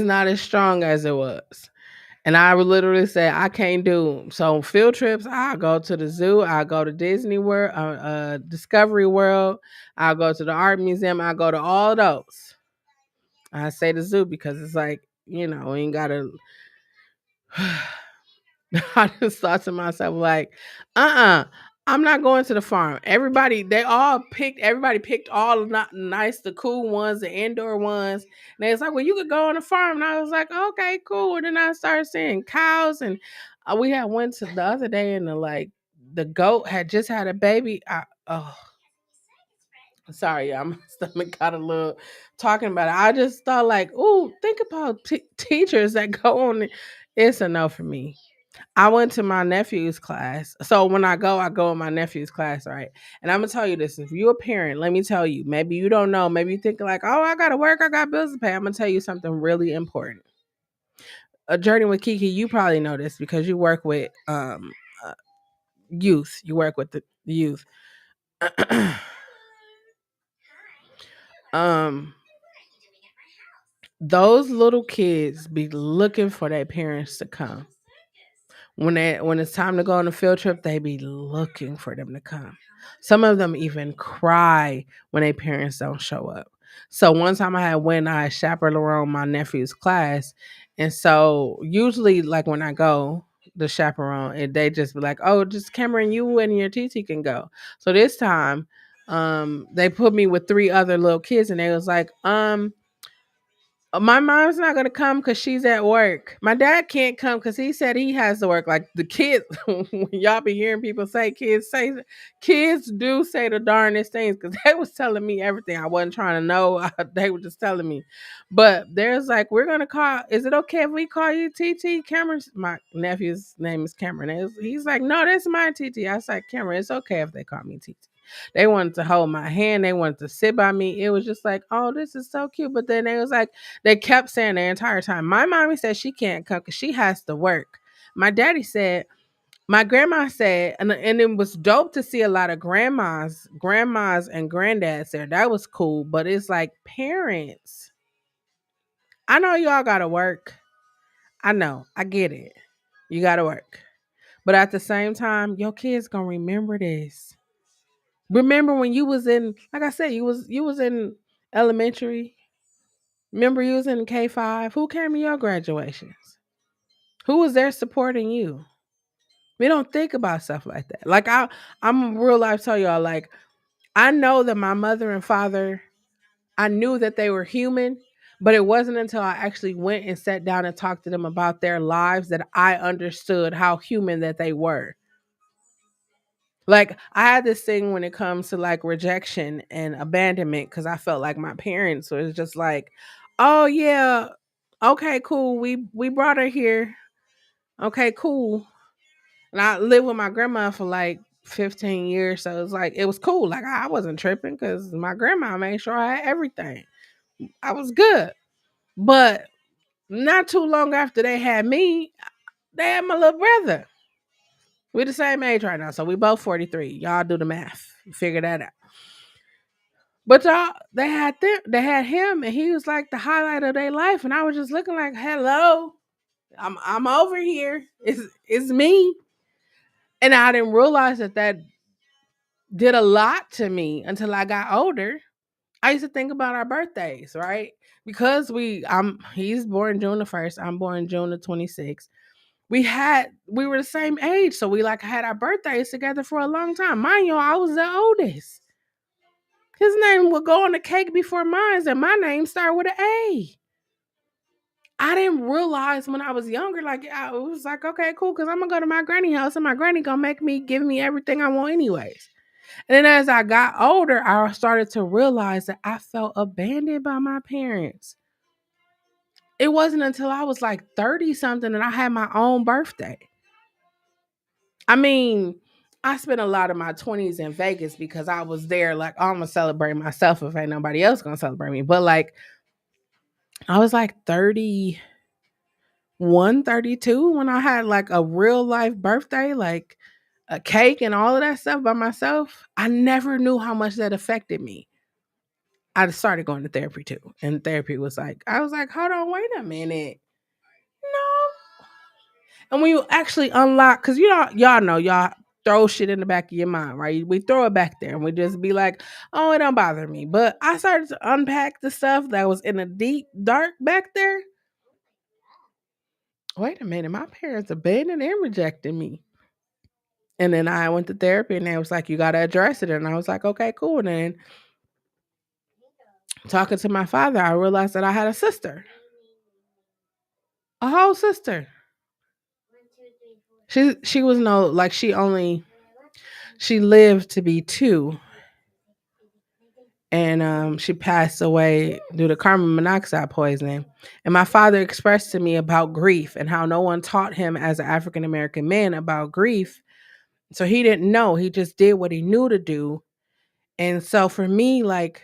not as strong as it was. And I would literally say I can't do so field trips. I'll go to the zoo. I'll go to Disney World, Discovery World. I'll go to the art museum. I'll go to all those. I say the zoo because it's like, we ain't gotta. I just thought to myself like, I'm not going to the farm. Everybody picked all the nice, the cool ones, the indoor ones. And they was like, well, you could go on the farm. And I was like, okay, cool. And then I started seeing cows and we had went to the other day and the goat had just had a baby. Sorry, my stomach got a little talking about it. I just thought like, ooh, think about teachers that go on. It's a no for me. I went to my nephew's class. So when I go in my nephew's class, right? And I'm gonna tell you this: if you're a parent, let me tell you. Maybe you don't know. Maybe you think like, oh, I gotta work. I got bills to pay. I'm gonna tell you something really important. A journey with Kiki. You probably know this because you work with uh, youth. You work with the youth. um those little kids be looking for their parents to come. When it's time to go on a field trip, they be looking for them to come. Some of them even cry when their parents don't show up. So one time I chaperoned my nephew's class, and so usually like when I go the chaperone, they just be like, "Oh, just Cameron, you and your TT can go." So this time, they put me with 3 other little kids, and they was like, my mom's not gonna come because she's at work. My dad can't come because he said he has to work. Like the kids, when y'all be hearing people say kids do say the darndest things because they was telling me everything I wasn't trying to know. They were just telling me. But there's like, we're gonna call. Is it okay if we call you TT Cameron? My nephew's name is Cameron. He's like, no, that's my TT. I was like, Cameron, it's okay if they call me TT. They wanted to hold my hand. They wanted to sit by me. It was just like, oh, this is so cute. But then they was like, they kept saying the entire time, my mommy said she can't come because she has to work. My daddy said, my grandma said, and it was dope to see a lot of grandmas and granddads there. That was cool. But it's like parents. I know y'all gotta work. I know. I get it. You gotta work. But at the same time, your kids gonna remember this. Remember when you was in, like I said, you was in elementary. Remember you was in K-5. Who came to your graduations? Who was there supporting you? We don't think about stuff like that. Like I'm real life tell y'all, like I know that my mother and father, I knew that they were human, but it wasn't until I actually went and sat down and talked to them about their lives that I understood how human that they were. Like I had this thing when it comes to like rejection and abandonment because I felt like my parents was just like, "Oh yeah, okay, cool. We brought her here. Okay, cool." And I lived with my grandma for like 15 years, so it's like it was cool. Like I wasn't tripping because my grandma made sure I had everything. I was good. But not too long after they had me, they had my little brother. We're the same age right now, so we both 43. Y'all do the math. Figure that out. But y'all, they had him, and he was like the highlight of their life. And I was just looking like, hello, I'm over here. It's me. And I didn't realize that did a lot to me until I got older. I used to think about our birthdays, right? Because he's born June 1st, I'm born June 26th. We were the same age, so we like had our birthdays together for a long time. Mind you, I was the oldest. His name would go on the cake before mine, and my name started with an A. I didn't realize when I was younger, like I was like, okay, cool, because I'm gonna go to my granny house and my granny gonna give me everything I want anyways. And then as I got older, I started to realize that I felt abandoned by my parents. It wasn't until I was like 30 something that I had my own birthday. I mean, I spent a lot of my 20s in Vegas because I was there, like, I'm gonna celebrate myself if ain't nobody else gonna celebrate me. But like, I was like 31, 32 when I had like a real life birthday, like a cake and all of that stuff by myself. I never knew how much that affected me. I started going to therapy too. And therapy was like, I was like, hold on, wait a minute. No. And when you actually unlock, because y'all know y'all throw shit in the back of your mind, right? We throw it back there and we just be like, oh, it don't bother me. But I started to unpack the stuff that was in the deep dark back there. Wait a minute, my parents abandoned and rejected me. And then I went to therapy and they was like, you gotta address it. And I was like, okay, cool. And then talking to my father, I realized that I had a sister. A whole sister. She was no like she lived to be two, and she passed away due to carbon monoxide poisoning. And my father expressed to me about grief and how no one taught him as an African American man about grief. So he didn't know. He just did what he knew to do. And so for me, like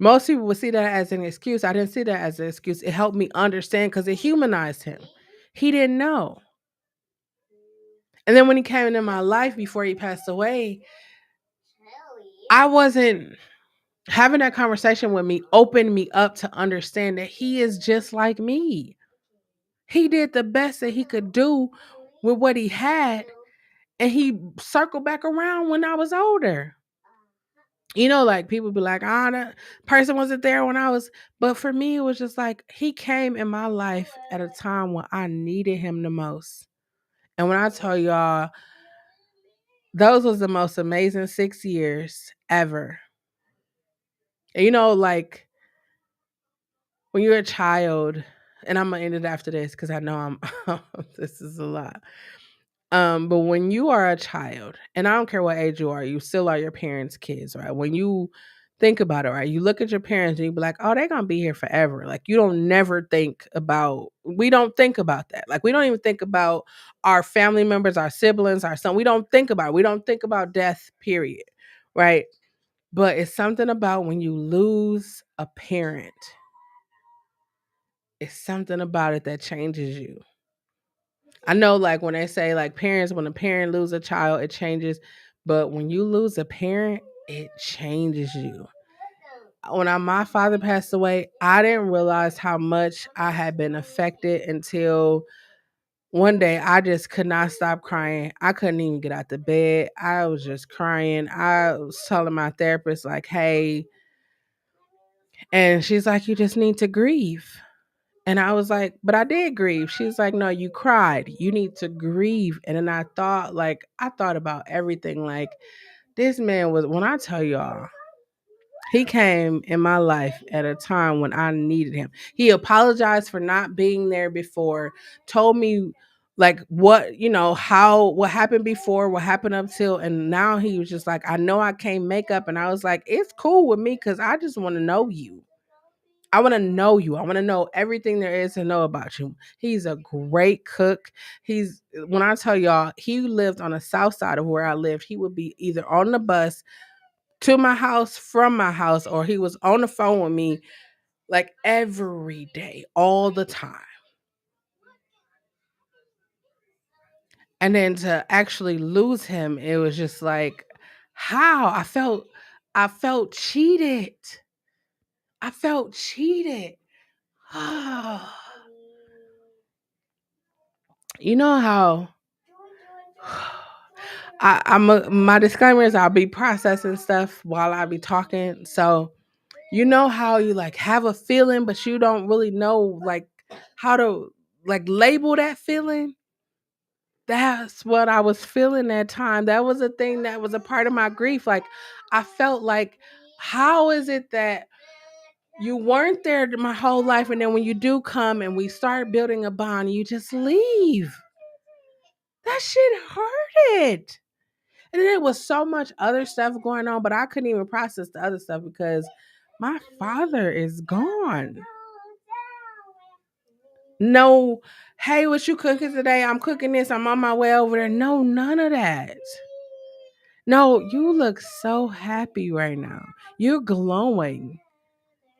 most people would see that as an excuse. I didn't see that as an excuse. It helped me understand because it humanized him. He didn't know. And then when he came into my life before he passed away, I wasn't having that conversation with me opened me up to understand that he is just like me. He did the best that he could do with what he had, and he circled back around when I was older. You know, like people be like, ah, that person wasn't there when I was, but for me, it was just like he came in my life at a time when I needed him the most. And when I tell y'all, those was the most amazing 6 years ever. And you know, like when you're a child, and I'm gonna end it after this because I know I'm this is a lot. But when you are a child, and I don't care what age you are, you still are your parents' kids, right? When you think about it, right? You look at your parents and you be like, oh, they're gonna be here forever. Like you don't never think about we don't think about that. Like we don't even think about our family members, our siblings, our son. We don't think about it. We don't think about death, period. Right. But it's something about when you lose a parent, it's something about it that changes you. I know, like when they say, like parents, when a parent lose a child, it changes. But when you lose a parent, it changes you. My father passed away, I didn't realize how much I had been affected until One day I just could not stop crying. I couldn't even get out the bed. I was just crying. I was telling my therapist, like, hey, and she's like, you just need to grieve. And I was like, but I did grieve. She's like, no, you cried. You need to grieve. And then I thought about everything. Like, this man was, when I tell y'all, he came in my life at a time when I needed him. He apologized for not being there before, told me like what happened before, what happened up till, and now he was just like, I know I can't make up. And I was like, it's cool with me because I just want to know you. I want to know you. I want to know everything there is to know about you. He's a great cook. When I tell y'all, he lived on the south side of where I lived. He would be either on the bus to my house from my house, or he was on the phone with me like every day, all the time. And then to actually lose him, it was just like, how I felt cheated. I felt cheated. You know how my disclaimer is I'll be processing stuff while I be talking. So you know how you like have a feeling, but you don't really know like how to like label that feeling. That's what I was feeling that time. That was a thing that was a part of my grief. Like I felt like, how is it that you weren't there my whole life, and then when you do come and we start building a bond, you just leave? That shit hurted. And then there was so much other stuff going on, but I couldn't even process the other stuff because my father is gone. No, hey, what you cooking today? I'm cooking this. I'm on my way over there. No, none of that. No, you look so happy right now. You're glowing.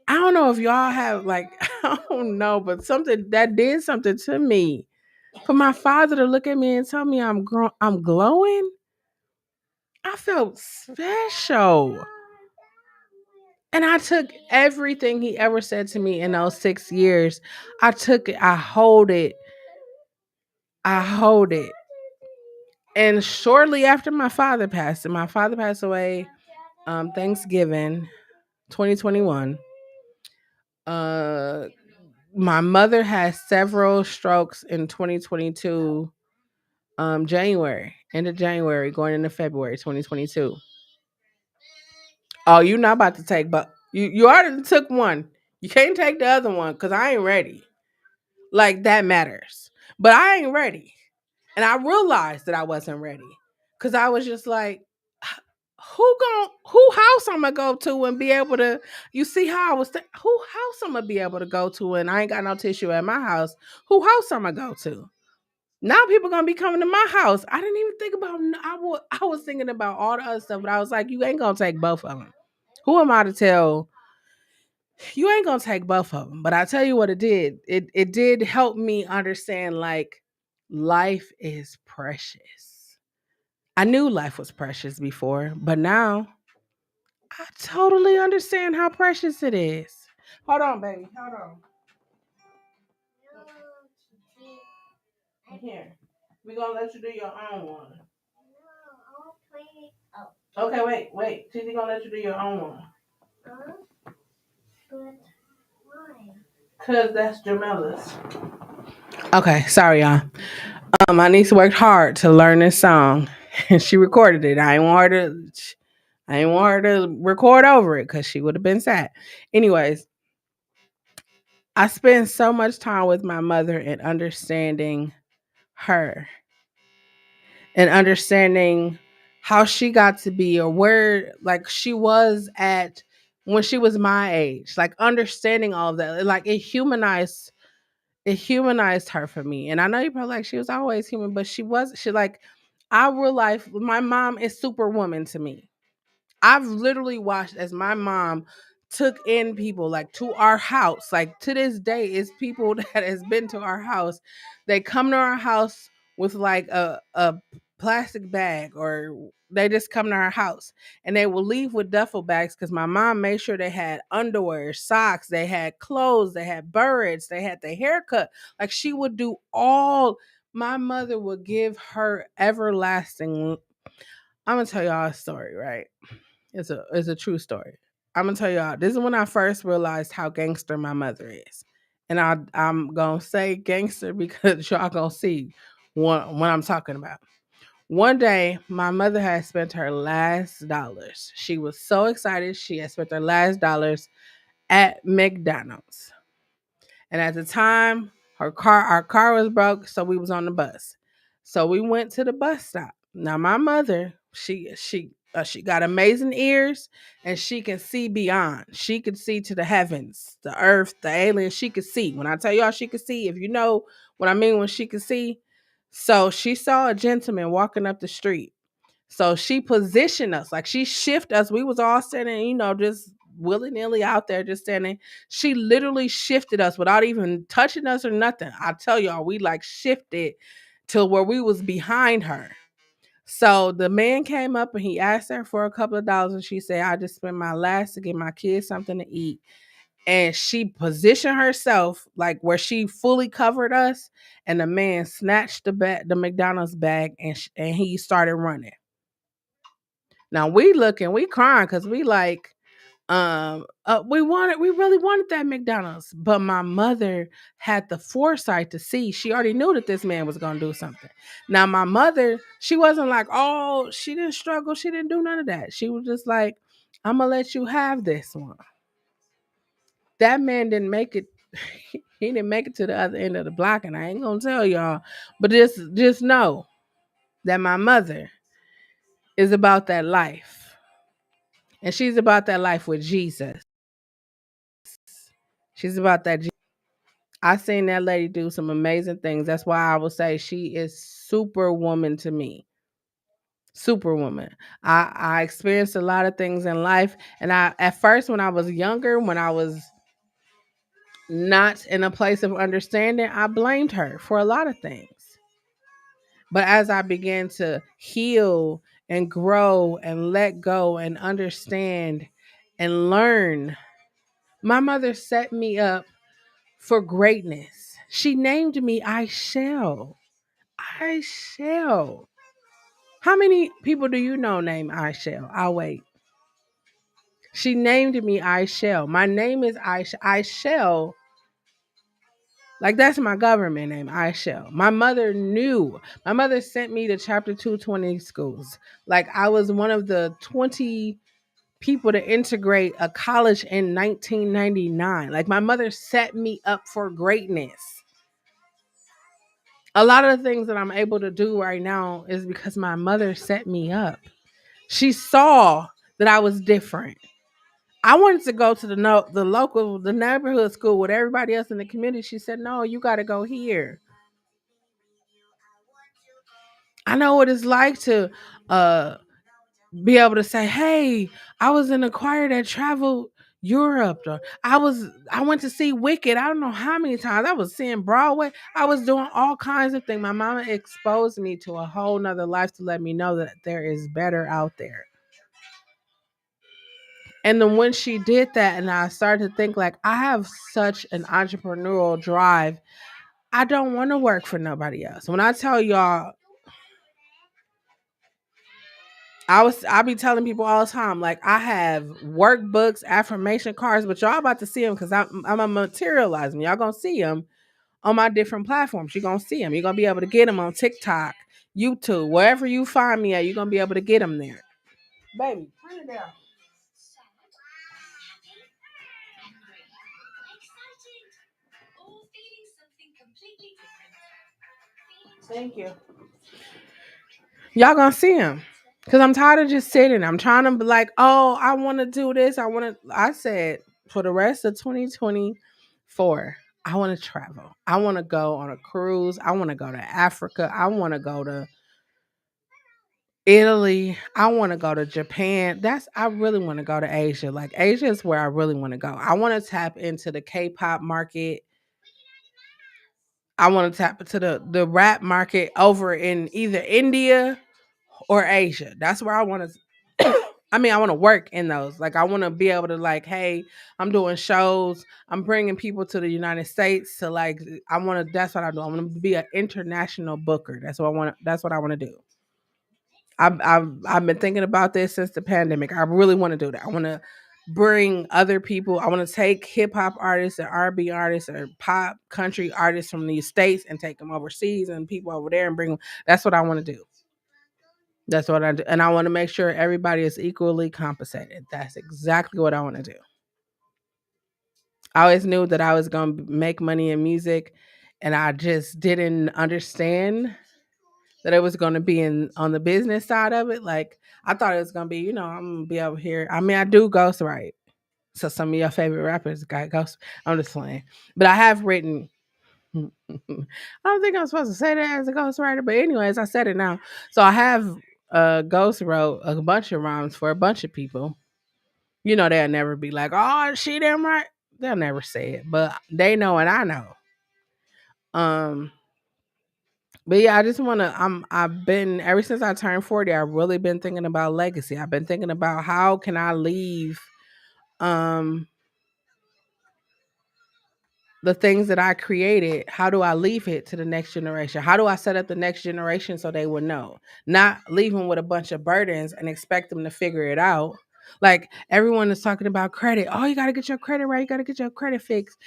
I don't know if y'all have like, I don't know, but something that did something to me. For my father to look at me and tell me I'm glowing, I felt special. And I took everything he ever said to me in those 6 years. I took it, I hold it. And shortly after my father passed away Thanksgiving 2021. Uh my mother had several strokes in 2022 January, end of January, going into February 2022. Oh, you not about to take, but you already took one. You can't take the other one because I ain't ready. Like that matters. But I ain't ready. And I realized that I wasn't ready. Cause I was just like, who house I'm gonna go to and be able to, you see how I was who house I'm gonna be able to go to, and I ain't got no tissue at my house. Who house I'm gonna go to? Now people gonna be coming to my house. I didn't even think about, I was thinking about all the other stuff, but I was like, you ain't gonna take both of them. Who am I to tell you ain't gonna take both of them? But I tell you what it did. It did help me understand like life is precious. I knew life was precious before, but now I totally understand how precious it is. Hold on, baby. Hold on. Here. We're gonna let you do your own one. Okay, wait. She's gonna let you do your own one. Cause that's Jamella's. Okay, sorry y'all. My niece worked hard to learn this song, and she recorded it. I didn't want her to record over it because she would have been sad. Anyways, I spent so much time with my mother and understanding her and understanding how she got to be, or where like she was at when she was my age. Like understanding all of that, like it humanized her for me. And I know you're probably like, she was always human, but she like our life, my mom is superwoman to me. I've literally watched as my mom took in people like to our house. Like to this day, is people that has been to our house. They come to our house with like a plastic bag, or they just come to our house and they will leave with duffel bags because my mom made sure they had underwear, socks, they had clothes, they had birds, they had the haircut. Like she would do all My mother would give her everlasting. I'm gonna tell y'all a story, right? It's a true story. I'm gonna tell y'all. This is when I first realized how gangster my mother is, and I'm gonna say gangster because y'all gonna see what I'm talking about. One day, my mother had spent her last dollars. She was so excited. She had spent her last dollars at McDonald's. And at the time, our car was broke, so we was on the bus. So we went to the bus stop. Now my mother, she got amazing ears and she can see beyond. She could see to the heavens, the earth, the aliens. She could see. When I tell y'all she could see, if you know what I mean when she could see. So she saw a gentleman walking up the street. So she positioned us, like she shifted us. We was all standing, just willy-nilly out there, just standing. She literally shifted us without even touching us or nothing. I tell y'all, we like shifted to where we was behind her. So the man came up and he asked her for a couple of dollars, and she said, I just spent my last to get my kids something to eat. And she positioned herself like where she fully covered us, and the man snatched the McDonald's bag, and he started running. Now we looking, we crying because we like, we really wanted that McDonald's, but my mother had the foresight to see. She already knew that this man was gonna do something. Now my mother, she wasn't like, oh, she didn't struggle, she didn't do none of that. She was just like, I'm gonna let you have this one. That man didn't make it. He didn't make it to the other end of the block, and I ain't gonna tell y'all, but just know that my mother is about that life. And she's about that life with Jesus. She's about that. I seen that lady do some amazing things. That's why I would say she is superwoman to me. Superwoman. I experienced a lot of things in life. And at first when I was younger, when I was not in a place of understanding, I blamed her for a lot of things. But as I began to heal and grow and let go and understand and learn, my mother set me up for greatness. She named me I Shall. I Shall. How many people do you know named I Shall? I'll wait. She named me I Shall. My name is I Shall. Like that's my government name, I Shall. My mother knew. My mother sent me to chapter 220 schools. Like I was one of the 20 people to integrate a college in 1999. Like my mother set me up for greatness. A lot of the things that I'm able to do right now is because my mother set me up. She saw that I was different. I wanted to go to the neighborhood school with everybody else in the community. She said, "No, you got to go here." I know what it's like to uh be able to say, "Hey, I was in a choir that traveled Europe. Or I went to see Wicked. I don't know how many times. I was seeing Broadway. I was doing all kinds of things. My mama exposed me to a whole nother life to let me know that there is better out there." And then when she did that, and I started to think like, I have such an entrepreneurial drive. I don't want to work for nobody else. When I tell y'all, I be telling people all the time, like I have workbooks, affirmation cards, but y'all about to see them because I'm gonna materialize them. Y'all gonna see them on my different platforms. You're gonna see them. You're gonna be able to get them on TikTok, YouTube, wherever you find me at. You're gonna be able to get them there. Baby, turn it down. Thank you. Y'all gonna see him. Cause I'm tired of just sitting. I'm trying to be like, oh, I want to do this. I said for the rest of 2024, I want to travel. I want to go on a cruise. I want to go to Africa. I want to go to Italy. I want to go to Japan. I really want to go to Asia. Like Asia is where I really want to go. I want to tap into the K-pop market. I want to tap into the rap market over in either India or Asia. That's where I want to. I mean, I want to work in those. Like, I want to be able to, like, hey, I'm doing shows. I'm bringing people to the United States to, like, I want to. That's what I do. I want to be an international booker. That's what I want. That's what I want to do. I've been thinking about this since the pandemic. I really want to do that. I want to bring other people. I want to take hip hop artists or R&B artists or pop country artists from these states and take them overseas and people over there and bring them. That's what I want to do. That's what I do. And I want to make sure everybody is equally compensated. That's exactly what I want to do. I always knew that I was going to make money in music, and I just didn't understand that it was going to be in on the business side of it. Like, I thought it was going to be, I'm going to be over here. I mean, I do ghostwrite. So some of your favorite rappers got ghost. I'm just playing. But I have written. I don't think I'm supposed to say that as a ghostwriter, but anyways, I said it now. So I have ghost wrote a bunch of rhymes for a bunch of people. They'll never be like, "Oh, she them right." They'll never say it, but they know and I know. Um, but yeah, I just want to. I've been ever since I turned 40. I've really been thinking about legacy. I've been thinking about how can I leave um the things that I created. How do I leave it to the next generation? How do I set up the next generation so they will know? Not leave them with a bunch of burdens and expect them to figure it out. Like, everyone is talking about credit. Oh, you got to get your credit right. You got to get your credit fixed.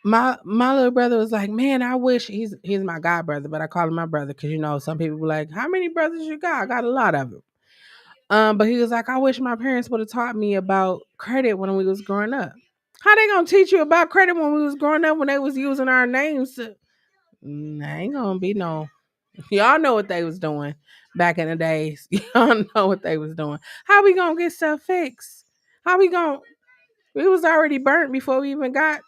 My little brother was like, man, I wish he's my god brother, but I call him my brother because some people were like, how many brothers you got? I got a lot of them. But he was like, I wish my parents would have taught me about credit when we was growing up. How they gonna teach you about credit when we was growing up when they was using our names? Ain't gonna be no. Y'all know what they was doing back in the days. Y'all know what they was doing. How we gonna get stuff fixed? How we gonna? We was already burnt before we even got.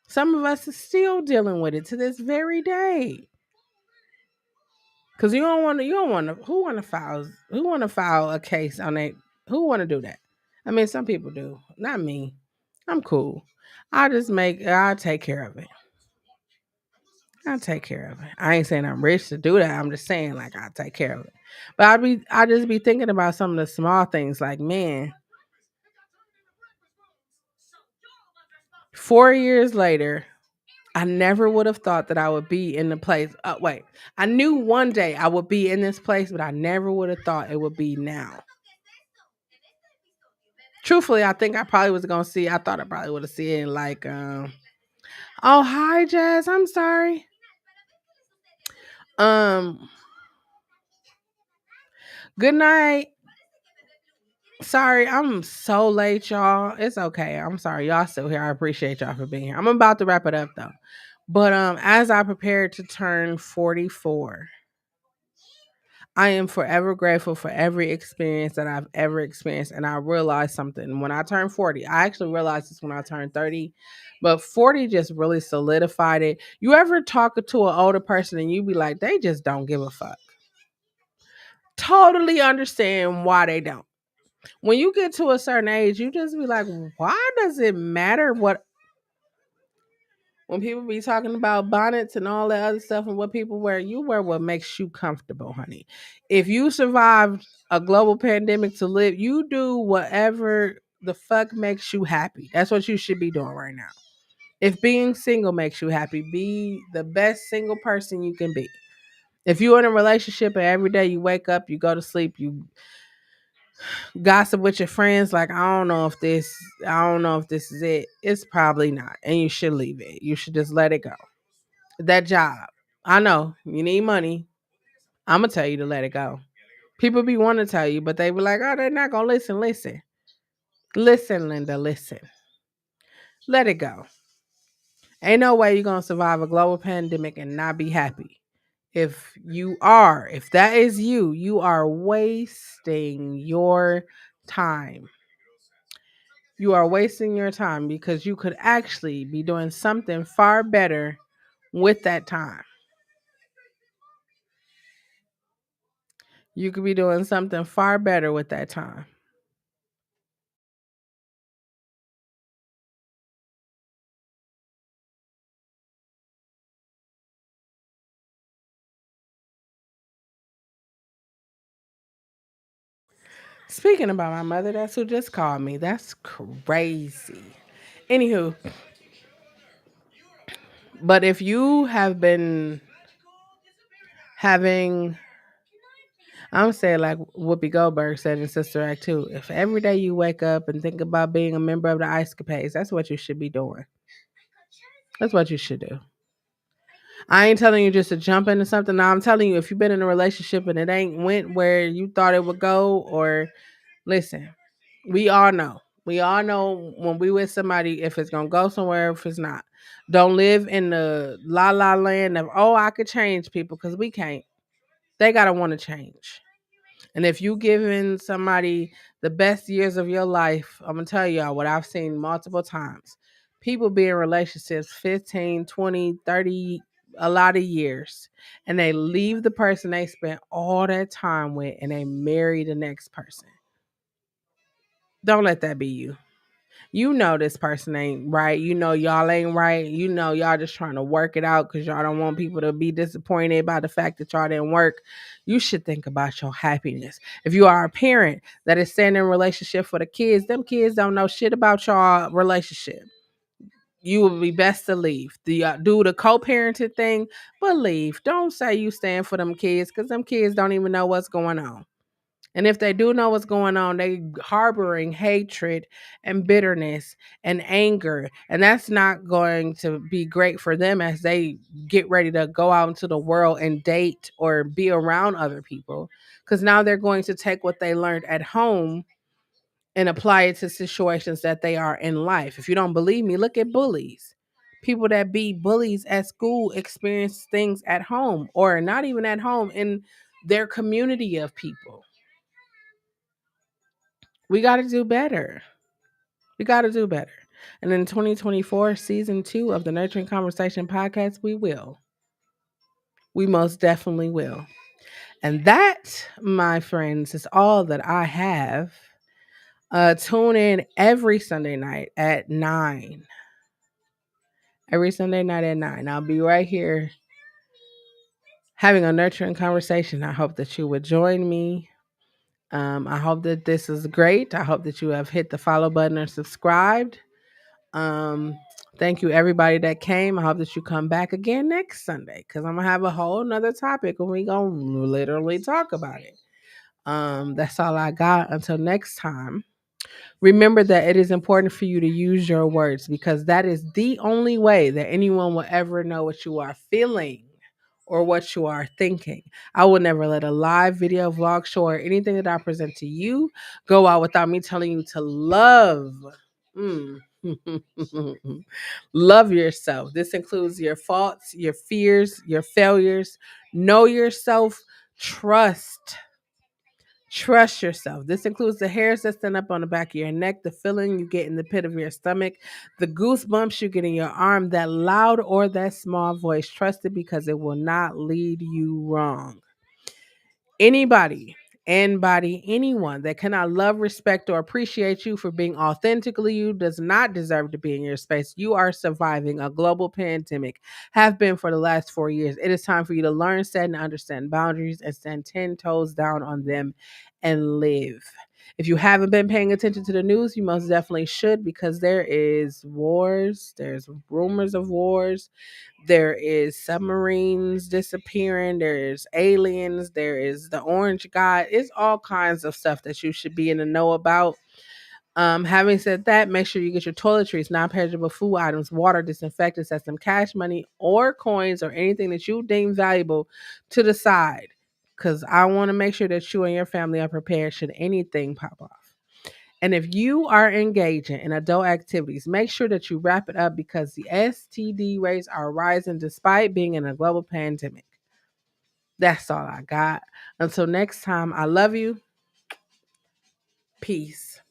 Some of us is still dealing with it to this very day. Cause you don't want to, who want to file a case on it? Who want to do that? I mean, some people do, not me. I'm cool. I'll take care of it. I'll take care of it. I ain't saying I'm rich to do that. I'm just saying, like, I'll take care of it. But I just be thinking about some of the small things, like, man, 4 years later, I never would have thought that I would be in the place. Wait, I knew one day I would be in this place, but I never would have thought it would be now. Truthfully, I think I probably was gonna see. I thought I probably would have seen like, oh, hi, Jazz. I'm sorry. Um, Good night. Sorry, I'm so late, y'all. It's okay. I'm sorry, y'all still here. I appreciate y'all for being here. I'm about to wrap it up though. But as I prepare to turn 44, I am forever grateful for every experience that I've ever experienced. And I realized something when I turned 40. I actually realized this when I turned 30, but 40 just really solidified it. You ever talk to an older person and you be like, they just don't give a fuck? Totally understand why they don't. When you get to a certain age, you just be like, why does it matter what when people be talking about bonnets and all that other stuff and what people wear, you wear what makes you comfortable, honey. If you survived a global pandemic to live, you do whatever the fuck makes you happy. That's what you should be doing right now. If being single makes you happy, be the best single person you can be. If you're in a relationship and every day you wake up, you go to sleep, you gossip with your friends, like, I don't know if this is it. It's probably not. And you should leave it. You should just let it go. That job. I know you need money. I'm gonna tell you to let it go. People be wanting to tell you, but they be like, oh, they're not gonna listen. Listen, Linda, listen. Let it go. Ain't no way you're gonna survive a global pandemic and not be happy. If that is you, you are wasting your time. You are wasting your time because you could actually be doing something far better with that time. You could be doing something far better with that time. Speaking about my mother, that's who just called me. That's crazy. Anywho, but if you have been having, I'm saying like Whoopi Goldberg said in Sister Act 2, if every day you wake up and think about being a member of the Ice Capades, that's what you should be doing. That's what you should do. I ain't telling you just to jump into something. Now I'm telling you, if you've been in a relationship and it ain't went where you thought it would go, or listen, we all know. We all know when we with somebody if it's gonna go somewhere, if it's not. Don't live in the la la land of I could change people because we can't. They gotta want to change. And if you giving somebody the best years of your life, I'm gonna tell y'all what I've seen multiple times. People be in relationships 15, 20, 30, a lot of years, and they leave the person they spent all that time with and they marry the next person. Don't let that be you. You know this person ain't right. You know y'all ain't right. You know y'all just trying to work it out because y'all don't want people to be disappointed by the fact that y'all didn't work. You should think about your happiness. If you are a parent that is staying in a relationship for the kids, them kids don't know shit about y'all relationship. You would be best to leave. Do the co-parenting thing, but leave. Don't say you stand for them kids because them kids don't even know what's going on. And if they do know what's going on, they harboring hatred and bitterness and anger. And that's not going to be great for them as they get ready to go out into the world and date or be around other people. Because now they're going to take what they learned at home and apply it to situations that they are in life. If you don't believe me, look at bullies. People that be bullies at school experience things at home or not even at home in their community of people. We got to do better. We got to do better. And in 2024, season 2 of the Nurturing Conversation podcast, we will. We most definitely will. And that, my friends, is all that I have. Tune in every Sunday night at 9. Every Sunday night at 9. I'll be right here having a nurturing conversation. I hope that you would join me. I hope that this is great. I hope that you have hit the follow button or subscribed. Um, Thank you everybody that came. I hope that you come back again next Sunday because I'm gonna have a whole nother topic and we gonna literally talk about it. That's all I got until next time. Remember that it is important for you to use your words because that is the only way that anyone will ever know what you are feeling or what you are thinking. I will never let a live video, vlog, show, or anything that I present to you go out without me telling you to love. Mm. Love yourself. This includes your faults, your fears, your failures. Know yourself. Trust. Trust yourself. This includes the hairs that stand up on the back of your neck, the feeling you get in the pit of your stomach, the goosebumps you get in your arm, that loud or that small voice. Trust it because it will not lead you wrong. Anyone that cannot love, respect, or appreciate you for being authentically you does not deserve to be in your space. You are surviving a global pandemic, have been for the last 4 years. It is time for you to learn, set, and understand boundaries and stand 10 toes down on them and live. If you haven't been paying attention to the news, you most definitely should because there is wars, there's rumors of wars, there is submarines disappearing, there's aliens, there is the orange guy. It's all kinds of stuff that you should be in the know about. Having said that, make sure you get your toiletries, non-perishable food items, water, disinfectants, and some cash money or coins or anything that you deem valuable to the side. Because I want to make sure that you and your family are prepared should anything pop off. And if you are engaging in adult activities, make sure that you wrap it up because the STD rates are rising despite being in a global pandemic. That's all I got. Until next time, I love you. Peace.